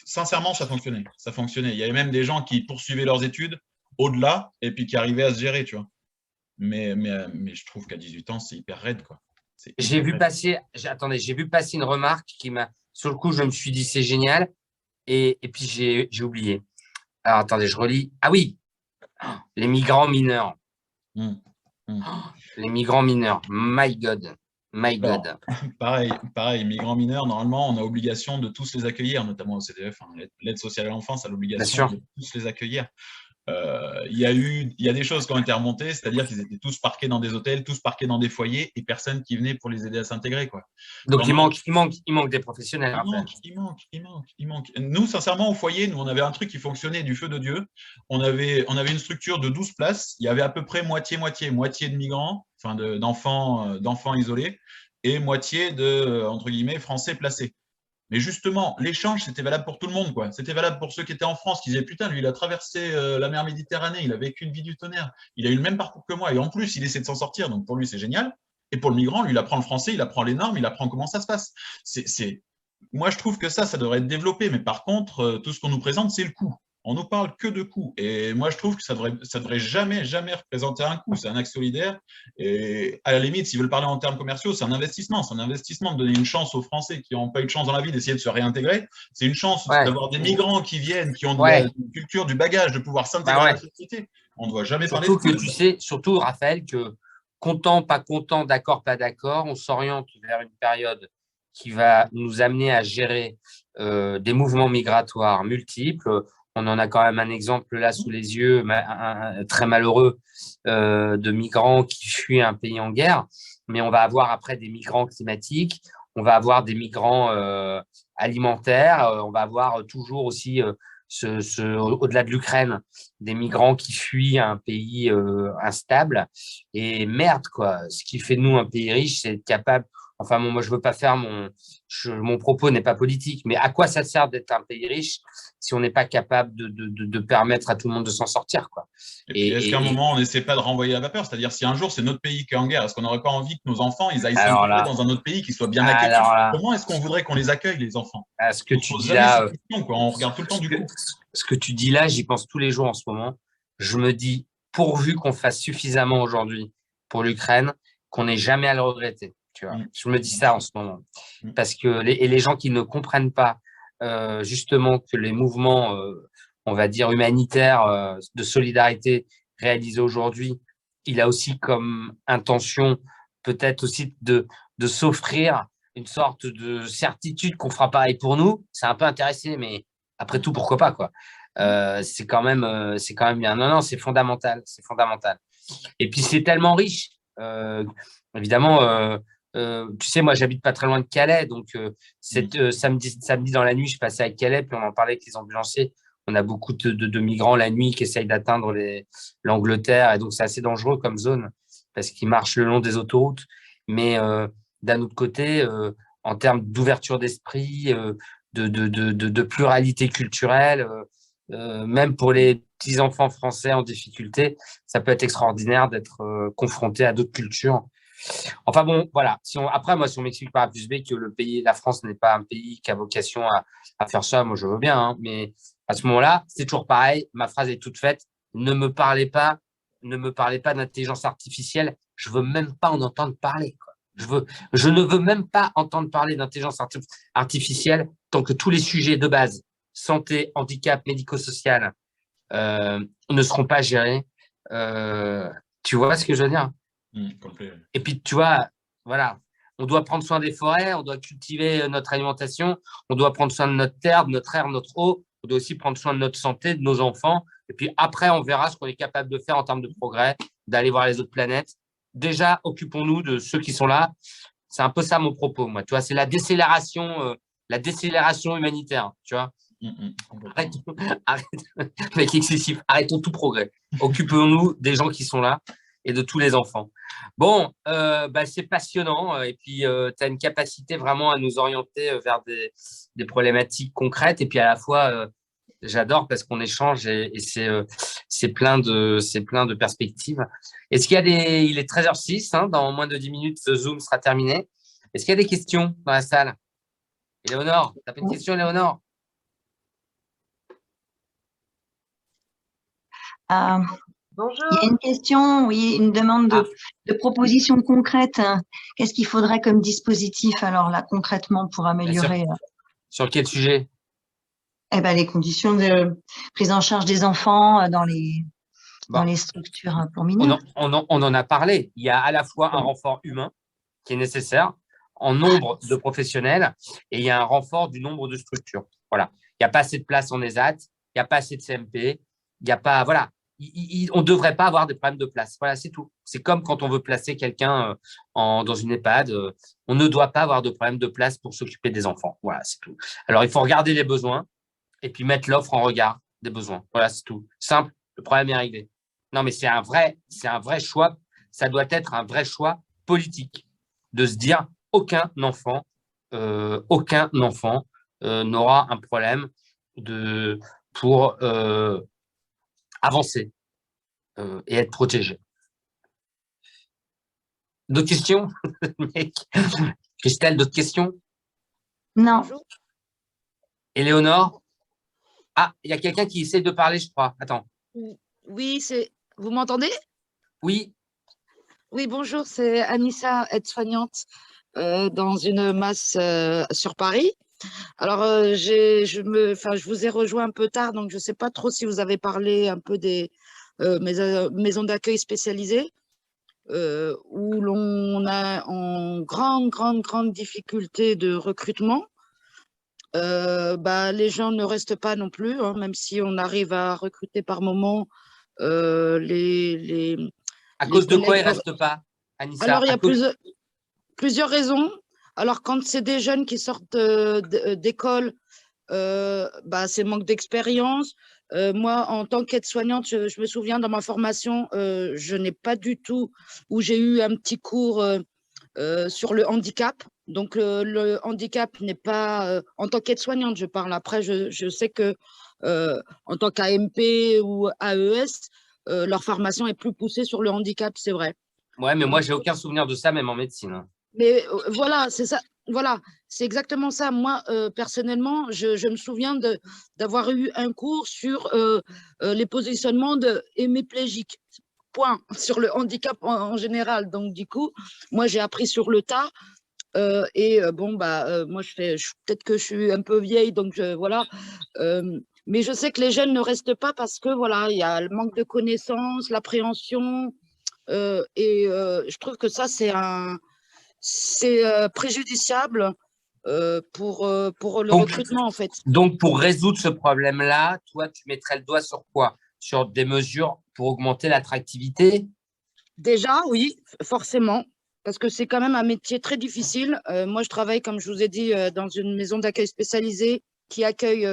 sincèrement, ça fonctionnait. Ça fonctionnait. Il y avait même des gens qui poursuivaient leurs études au-delà et puis qui arrivaient à se gérer, tu vois. Mais je trouve qu'à 18 ans, c'est hyper raide, quoi. J'ai vu passer une remarque qui m'a, sur le coup, je me suis dit, c'est génial. Et puis, j'ai oublié. Alors, attendez, je relis. Ah oui, les migrants mineurs. Les migrants mineurs. My God. Pareil, migrants mineurs, normalement, on a obligation de tous les accueillir, notamment au CDF. L'aide sociale à l'enfance a l'obligation de tous les accueillir. Il y a des choses qui ont été remontées, c'est-à-dire qu'ils étaient tous parqués dans des hôtels, tous parqués dans des foyers et personne qui venait pour les aider à s'intégrer, quoi. Donc, il manque des professionnels. Il manque. Nous, sincèrement, au foyer, on avait un truc qui fonctionnait du feu de Dieu. On avait une structure de 12 places. Il y avait à peu près moitié de migrants, enfin d'enfants isolés, et moitié de, entre guillemets, Français placés. Mais justement, l'échange, c'était valable pour tout le monde, quoi. C'était valable pour ceux qui étaient en France, qui disaient, putain, lui, il a traversé la mer Méditerranée, il a vécu une vie du tonnerre, il a eu le même parcours que moi, et en plus, il essaie de s'en sortir, donc pour lui, c'est génial. Et pour le migrant, lui, il apprend le français, il apprend les normes, il apprend comment ça se passe. Moi, je trouve que ça devrait être développé, mais par contre, tout ce qu'on nous présente, c'est le coût. On nous parle que de coûts. Et moi, je trouve que ça devrait jamais représenter un coût. C'est un acte solidaire. Et à la limite, s'ils veulent parler en termes commerciaux, c'est un investissement. C'est un investissement de donner une chance aux Français qui n'ont pas eu de chance dans la vie d'essayer de se réintégrer. C'est une chance d'avoir des migrants qui viennent, qui ont de la culture, du bagage, de pouvoir s'intégrer à la société. On ne doit jamais parler de ça. Surtout, Raphaël, que content, pas content, d'accord, pas d'accord, on s'oriente vers une période qui va nous amener à gérer des mouvements migratoires multiples. On en a quand même un exemple là sous les yeux, très malheureux, de migrants qui fuient un pays en guerre. Mais on va avoir après des migrants climatiques, on va avoir des migrants alimentaires, on va avoir toujours aussi, au-delà de l'Ukraine, des migrants qui fuient un pays instable. Et merde, quoi. Ce qui fait de nous un pays riche, c'est être capable. Enfin, moi, je veux pas faire mon propos n'est pas politique, mais à quoi ça sert d'être un pays riche si on n'est pas capable de permettre à tout le monde de s'en sortir, quoi. Et est-ce qu'à un moment, on n'essaie pas de renvoyer la vapeur? C'est-à-dire, si un jour, c'est notre pays qui est en guerre, est-ce qu'on n'aurait pas envie que nos enfants, ils aillent s'intégrer dans un autre pays qui soit bien accueilli? Comment est-ce qu'on voudrait qu'on les accueille, les enfants? Ce que tu dis là, on regarde tout le temps du coup. Ce que tu dis là, j'y pense tous les jours en ce moment. Je me dis, pourvu qu'on fasse suffisamment aujourd'hui pour l'Ukraine, qu'on n'ait jamais à le regretter. Tu vois. Je me dis ça en ce moment. Parce que les gens qui ne comprennent pas justement que les mouvements, on va dire, humanitaires de solidarité réalisés aujourd'hui, il a aussi comme intention peut-être aussi de s'offrir une sorte de certitude qu'on fera pareil pour nous. C'est un peu intéressé, mais après tout, pourquoi pas, quoi. C'est quand même bien. Non, c'est fondamental. Et puis, c'est tellement riche. Évidemment, tu sais, moi, j'habite pas très loin de Calais, donc samedi dans la nuit, je passais à Calais, puis on en parlait avec les ambulanciers. On a beaucoup de migrants la nuit qui essayent d'atteindre l'Angleterre, et donc c'est assez dangereux comme zone parce qu'ils marchent le long des autoroutes. Mais d'un autre côté, en termes d'ouverture d'esprit, de pluralité culturelle, même pour les petits-enfants français en difficulté, ça peut être extraordinaire d'être confronté à d'autres cultures. Enfin bon, voilà. Après, moi, si on m'explique par A plus B que la France n'est pas un pays qui a vocation à faire ça, moi, je veux bien. Hein, mais à ce moment-là, c'est toujours pareil. Ma phrase est toute faite. Ne me parlez pas d'intelligence artificielle. Je veux même pas en entendre parler, quoi. Je ne veux même pas entendre parler d'intelligence artificielle tant que tous les sujets de base, santé, handicap, médico-social, ne seront pas gérés. Tu vois ce que je veux dire? Complet. Et puis, tu vois, voilà, on doit prendre soin des forêts, on doit cultiver notre alimentation, on doit prendre soin de notre terre, de notre air, de notre eau, on doit aussi prendre soin de notre santé, de nos enfants. Et puis après, on verra ce qu'on est capable de faire en termes de progrès, d'aller voir les autres planètes. Déjà, occupons-nous de ceux qui sont là. C'est un peu ça mon propos, moi. Tu vois, c'est la décélération humanitaire, tu vois. Arrête, mec excessif, arrêtons tout progrès. Occupons-nous des gens qui sont là et de tous les enfants. Bon, c'est passionnant et puis tu as une capacité vraiment à nous orienter vers des problématiques concrètes et puis à la fois, j'adore parce qu'on échange et c'est plein de perspectives. Est-ce qu'il y a il est 13h06, hein, dans moins de 10 minutes, ce Zoom sera terminé. Est-ce qu'il y a des questions dans la salle? Éléonore, tu as pas une question, Éléonore? Bonjour. Il y a une question, oui, une demande de propositions concrètes. Qu'est-ce qu'il faudrait comme dispositif, alors là, concrètement, pour améliorer Sur quel sujet? Les conditions de prise en charge des enfants dans les structures pour mineurs. On en a parlé. Il y a à la fois un renfort humain qui est nécessaire en nombre de professionnels et il y a un renfort du nombre de structures. Voilà. Il n'y a pas assez de place en ESAT, il n'y a pas assez de CMP, il n'y a pas… Voilà. On ne devrait pas avoir des problèmes de place. Voilà, c'est tout. C'est comme quand on veut placer quelqu'un dans une EHPAD. On ne doit pas avoir de problème de place pour s'occuper des enfants. Voilà, c'est tout. Alors, il faut regarder les besoins et puis mettre l'offre en regard des besoins. Voilà, c'est tout. Simple, le problème est réglé. Non, mais c'est un vrai choix. Ça doit être un vrai choix politique de se dire aucun enfant n'aura un problème pour avancer et être protégé. D'autres questions? Christelle, d'autres questions? Non. Éléonore? Ah, il y a quelqu'un qui essaie de parler, je crois. Attends. Oui, vous m'entendez? Oui. Oui, bonjour, c'est Anissa, aide-soignante dans une masse sur Paris. Alors, je vous ai rejoint un peu tard, donc je ne sais pas trop si vous avez parlé un peu des maisons d'accueil spécialisées où l'on a en grande difficulté de recrutement. Les gens ne restent pas non plus, hein, même si on arrive à recruter par moment À cause de quoi ils ne restent pas, Anissa? Alors, il y a plusieurs raisons. Alors, quand c'est des jeunes qui sortent d'école, c'est manque d'expérience. Moi, en tant qu'aide-soignante, je me souviens dans ma formation, je n'ai pas du tout, où j'ai eu un petit cours sur le handicap. Donc, le handicap n'est pas, en tant qu'aide-soignante, je parle. Après, je sais que en tant qu'AMP ou AES, leur formation est plus poussée sur le handicap, c'est vrai. Ouais, mais moi, j'ai aucun souvenir de ça, même en médecine. Mais voilà, c'est ça. Voilà, c'est exactement ça. Moi, personnellement, je me souviens d'avoir eu un cours sur les positionnements hémiplégiques. Point. Sur le handicap en général. Donc, du coup, moi, j'ai appris sur le tas. Moi, peut-être que je suis un peu vieille, donc voilà. Mais je sais que les jeunes ne restent pas parce que, voilà, il y a le manque de connaissances, l'appréhension. Je trouve que ça, c'est préjudiciable pour le recrutement, en fait. Donc, pour résoudre ce problème-là, toi, tu mettrais le doigt sur quoi? Sur des mesures pour augmenter l'attractivité? Déjà, oui, forcément, parce que c'est quand même un métier très difficile. Moi, je travaille, comme je vous ai dit, dans une maison d'accueil spécialisée qui accueille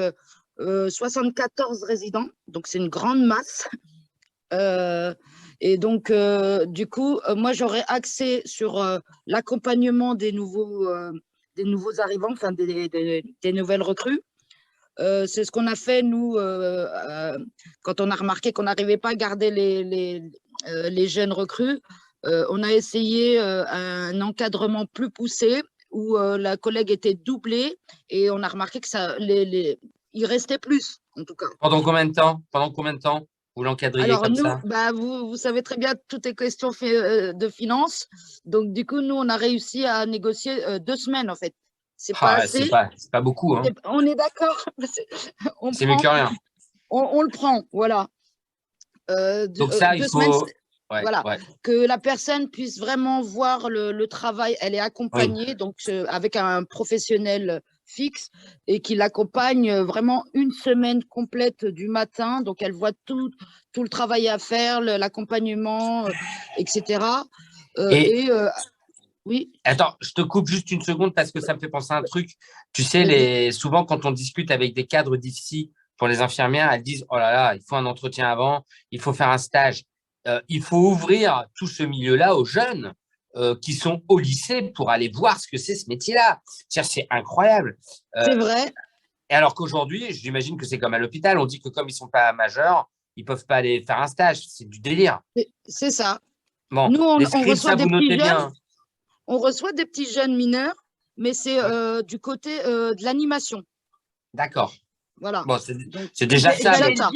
74 résidents, donc c'est une grande masse. Et donc, du coup, moi, j'aurais axé sur l'accompagnement des nouveaux arrivants, enfin des nouvelles recrues, C'est ce qu'on a fait, nous, quand on a remarqué qu'on n'arrivait pas à garder les jeunes recrues. On a essayé un encadrement plus poussé où la collègue était doublée et on a remarqué que il restait plus, en tout cas. Pendant combien de temps? Vous l'encadriez Alors, comme nous, ça? vous savez très bien, tout est question de finances. Donc, du coup, nous, on a réussi à négocier 2 semaines, en fait. C'est pas assez. C'est pas beaucoup. Hein. On est d'accord. C'est mieux que rien. On le prend, voilà. Donc ça, 2 il semaines, faut… voilà, que la personne puisse vraiment voir le travail. Elle est accompagnée, donc avec un professionnel fixe et qui l'accompagne vraiment une semaine complète du matin. Donc, elle voit tout le travail à faire, l'accompagnement, etc. Oui. Attends, je te coupe juste une seconde parce que ça me fait penser à un truc. Tu sais, souvent, quand on discute avec des cadres d'ici pour les infirmières, elles disent « Oh là là, il faut un entretien avant, il faut faire un stage. » Il faut ouvrir tout ce milieu-là aux jeunes qui sont au lycée pour aller voir ce que c'est ce métier-là. C'est incroyable. C'est vrai. Et alors qu'aujourd'hui, j'imagine que c'est comme à l'hôpital, on dit que comme ils ne sont pas majeurs, ils ne peuvent pas aller faire un stage. C'est du délire. C'est ça. Bon, nous, on reçoit ça, des vous notez petits bien. jeunes. On reçoit des petits jeunes mineurs, mais c'est du côté de l'animation. D'accord. Voilà. Bon, c'est déjà ça. J'allais le ça.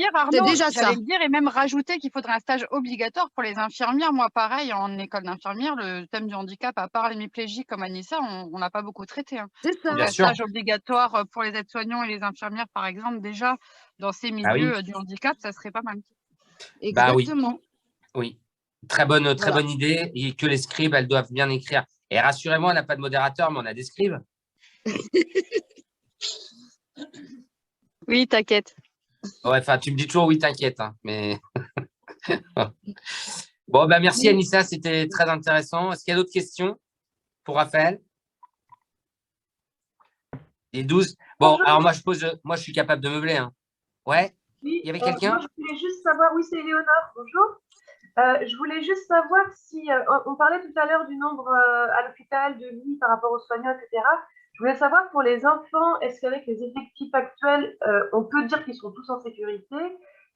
dire et même rajouter qu'il faudrait un stage obligatoire pour les infirmières. Moi, pareil, en école d'infirmière, le thème du handicap, à part l'hémiplégie comme Anissa, on n'a pas beaucoup traité. Hein. C'est ça. Bien un sûr. stage obligatoire pour les aides-soignants et les infirmières, par exemple, déjà, dans ces milieux du handicap, ça serait pas mal. Exactement. Oui. Très bonne idée. Et que les scribes, elles doivent bien écrire. Et rassurez-moi, on n'a pas de modérateur, mais on a des scribes. Oui, t'inquiète. Ouais, enfin, tu me dis toujours oui, t'inquiète. Hein, mais… Bon, bah, merci Anissa, c'était très intéressant. Est-ce qu'il y a d'autres questions pour Raphaël? Les 12. Bon, bonjour. Alors moi, je suis capable de meubler. Hein. Ouais. Oui, il y avait quelqu'un? Moi, je voulais juste savoir, oui, c'est Éléonore, bonjour. Je voulais juste savoir si, on parlait tout à l'heure du nombre à l'hôpital de lits par rapport aux soignants, etc. Je voulais savoir pour les enfants, est-ce qu'avec les effectifs actuels, on peut dire qu'ils sont tous en sécurité?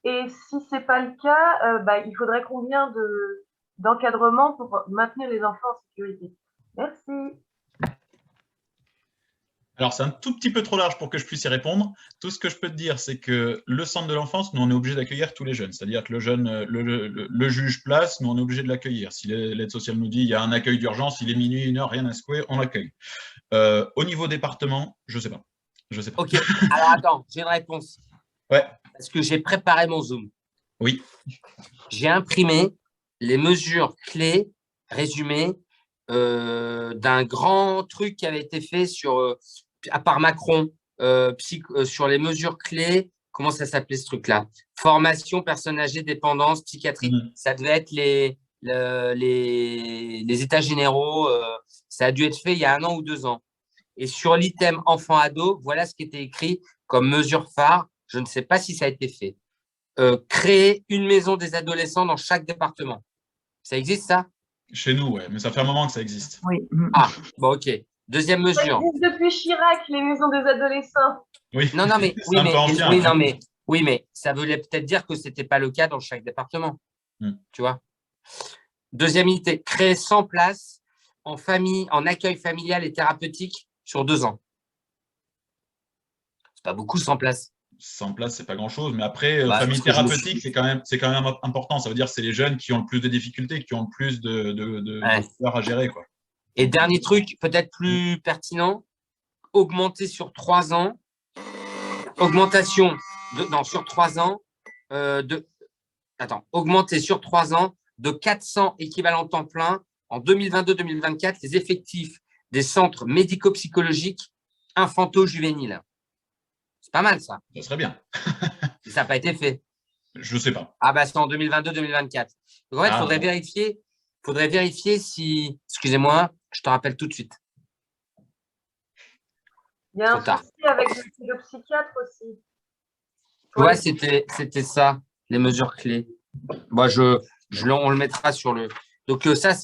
Et si ce n'est pas le cas, il faudrait combien d'encadrement pour maintenir les enfants en sécurité? Merci. Alors, c'est un tout petit peu trop large pour que je puisse y répondre. Tout ce que je peux te dire, c'est que le centre de l'enfance, nous, on est obligé d'accueillir tous les jeunes. C'est-à-dire que le jeune, le juge place, nous, on est obligé de l'accueillir. Si l'aide sociale nous dit il y a un accueil d'urgence, il est minuit, 1h, rien à secouer, on l'accueille. Au niveau département, je ne sais pas. Ok, alors attends, j'ai une réponse. Ouais. Parce que j'ai préparé mon Zoom. Oui. J'ai imprimé les mesures clés résumées d'un grand truc qui avait été fait par Macron sur les mesures clés. Comment ça s'appelait ce truc-là? Formation, personnes âgées, dépendance, psychiatrie. Ça devait être les états généraux. Ça a dû être fait il y a 1 an ou 2 ans. Et sur l'item enfant-ado, voilà ce qui était écrit comme mesure phare. Je ne sais pas si ça a été fait. Créer une maison des adolescents dans chaque département. Ça existe, ça? Chez nous, ouais, mais ça fait un moment que ça existe. Oui. Ah, bon, ok. Deuxième mesure. Ça existe depuis Chirac, les maisons des adolescents. Oui. Non, mais oui, mais ça voulait peut-être dire que ce n'était pas le cas dans chaque département. Tu vois? Deuxième idée, créer 100 places en accueil familial et thérapeutique sur 2 ans. C'est pas beaucoup, 100 places. 100 places, c'est pas grand-chose, mais après, famille thérapeutique, c'est quand même important. Ça veut dire que c'est les jeunes qui ont le plus de difficultés, qui ont le plus de peur à gérer, quoi. Et dernier truc, peut-être plus pertinent, augmenter sur 3 ans, sur 3 ans, augmenter sur 3 ans de 400 équivalents temps plein en 2022-2024 les effectifs des centres médico-psychologiques infantaux-juvéniles. C'est pas mal, ça. Ça serait bien. Ça n'a pas été fait. Je ne sais pas. Ah, bah, c'est en 2022-2024. Donc, en fait, il faudrait vérifier si… Excusez-moi, je te rappelle tout de suite. Il y a un souci avec le psychiatre aussi. Ouais, c'était ça, les mesures clés. Moi, on le mettra sur le… Donc, ça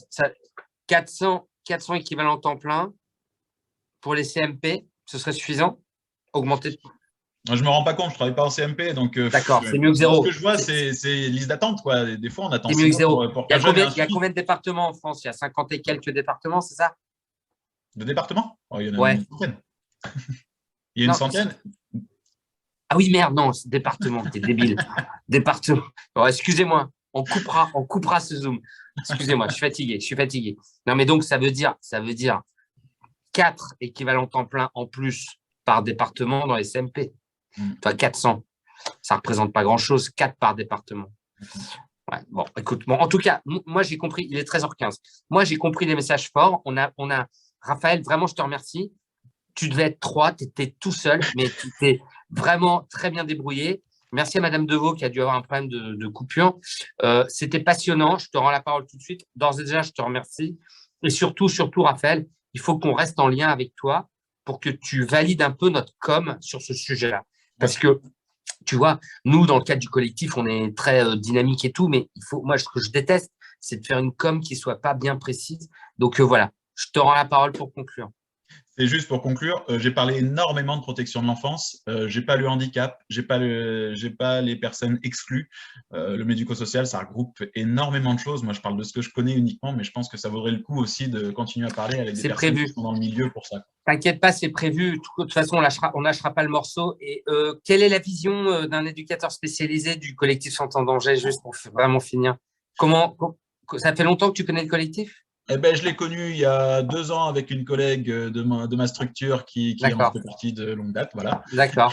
400 équivalents temps plein pour les CMP, ce serait suffisant? Augmenter… Je ne me rends pas compte, je ne travaille pas en CMP. Donc, d'accord, c'est mieux que zéro. Ce que je vois, c'est liste d'attente, quoi. Des fois, on attend c'est mieux que zéro. Il y a combien de départements en France? Il y a 50 et quelques départements, c'est ça? De départements? Il y en a ouais. une centaine. Il y a une centaine. Ah oui, merde, non, c'est département, t'es débile. Département. Bon, excusez-moi, on coupera ce Zoom. Excusez-moi, je suis fatigué. Non, mais donc, ça veut dire 4 équivalents temps plein en plus par département dans les CMP. Enfin, 400. Ça ne représente pas grand-chose, 4 par département. Ouais, bon, écoute, en tout cas, moi, j'ai compris, il est 13h15. Moi, j'ai compris les messages forts. On a Raphaël, vraiment, je te remercie. Tu devais être 3, tu étais tout seul, mais tu t'es vraiment très bien débrouillé. Merci à Madame Deveau qui a dû avoir un problème de coupure. C'était passionnant. Je te rends la parole tout de suite. D'ores et déjà, je te remercie. Et surtout, Raphaël, il faut qu'on reste en lien avec toi pour que tu valides un peu notre com sur ce sujet-là. Parce que, tu vois, nous, dans le cadre du collectif, on est très dynamique et tout, mais moi, ce que je déteste, c'est de faire une com qui ne soit pas bien précise. Donc, voilà, je te rends la parole pour conclure. Et juste pour conclure, j'ai parlé énormément de protection de l'enfance. J'ai pas le handicap, j'ai pas les personnes exclues. Le médico-social, ça regroupe énormément de choses. Moi, je parle de ce que je connais uniquement, mais je pense que ça vaudrait le coup aussi de continuer à parler avec des personnes qui sont dans le milieu pour ça. T'inquiète pas, c'est prévu. De toute façon, on lâchera pas le morceau. Et quelle est la vision d'un éducateur spécialisé du collectif Santé en danger, juste pour vraiment finir? Ça fait longtemps que tu connais le collectif? Eh ben, je l'ai connu il y a 2 ans avec une collègue de ma structure qui en fait partie de longue date. Voilà. D'accord.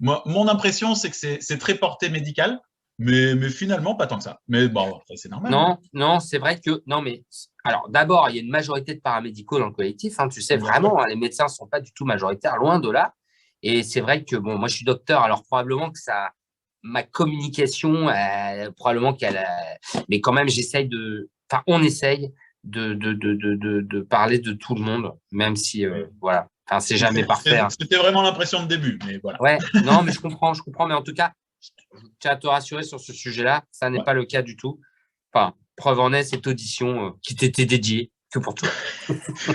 Mon impression, c'est que c'est très porté médical, mais finalement, pas tant que ça. Mais bon, c'est normal. Non, c'est vrai que… Non, mais… Alors, d'abord, il y a une majorité de paramédicaux dans le collectif. Tu sais, vraiment, les médecins ne sont pas du tout majoritaires, loin de là. Et c'est vrai que, bon, moi, je suis docteur, alors probablement que ma communication, probablement qu'elle… Mais quand même, on essaye de parler de tout le monde, même si, voilà, c'est jamais parfait. C'était vraiment l'impression de début, mais voilà. Ouais, non, mais je comprends, mais en tout cas, je tiens à te rassurer sur ce sujet-là, ça n'est pas le cas du tout. Enfin, preuve en est cette audition qui t'était dédiée que pour toi.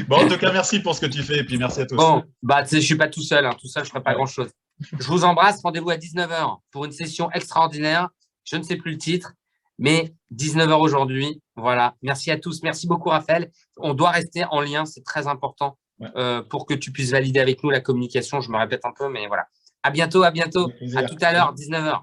Bon, en tout cas, merci pour ce que tu fais et puis merci à tous. Bon, je ne suis pas tout seul, tout seul, je ne ferai pas grand-chose. Je vous embrasse, rendez-vous à 19h pour une session extraordinaire. Je ne sais plus le titre, mais 19h aujourd'hui. Voilà, merci à tous. Merci beaucoup, Raphaël. On doit rester en lien, c'est très important pour que tu puisses valider avec nous la communication. Je me répète un peu, mais voilà. À bientôt. À tout à l'heure, 19h.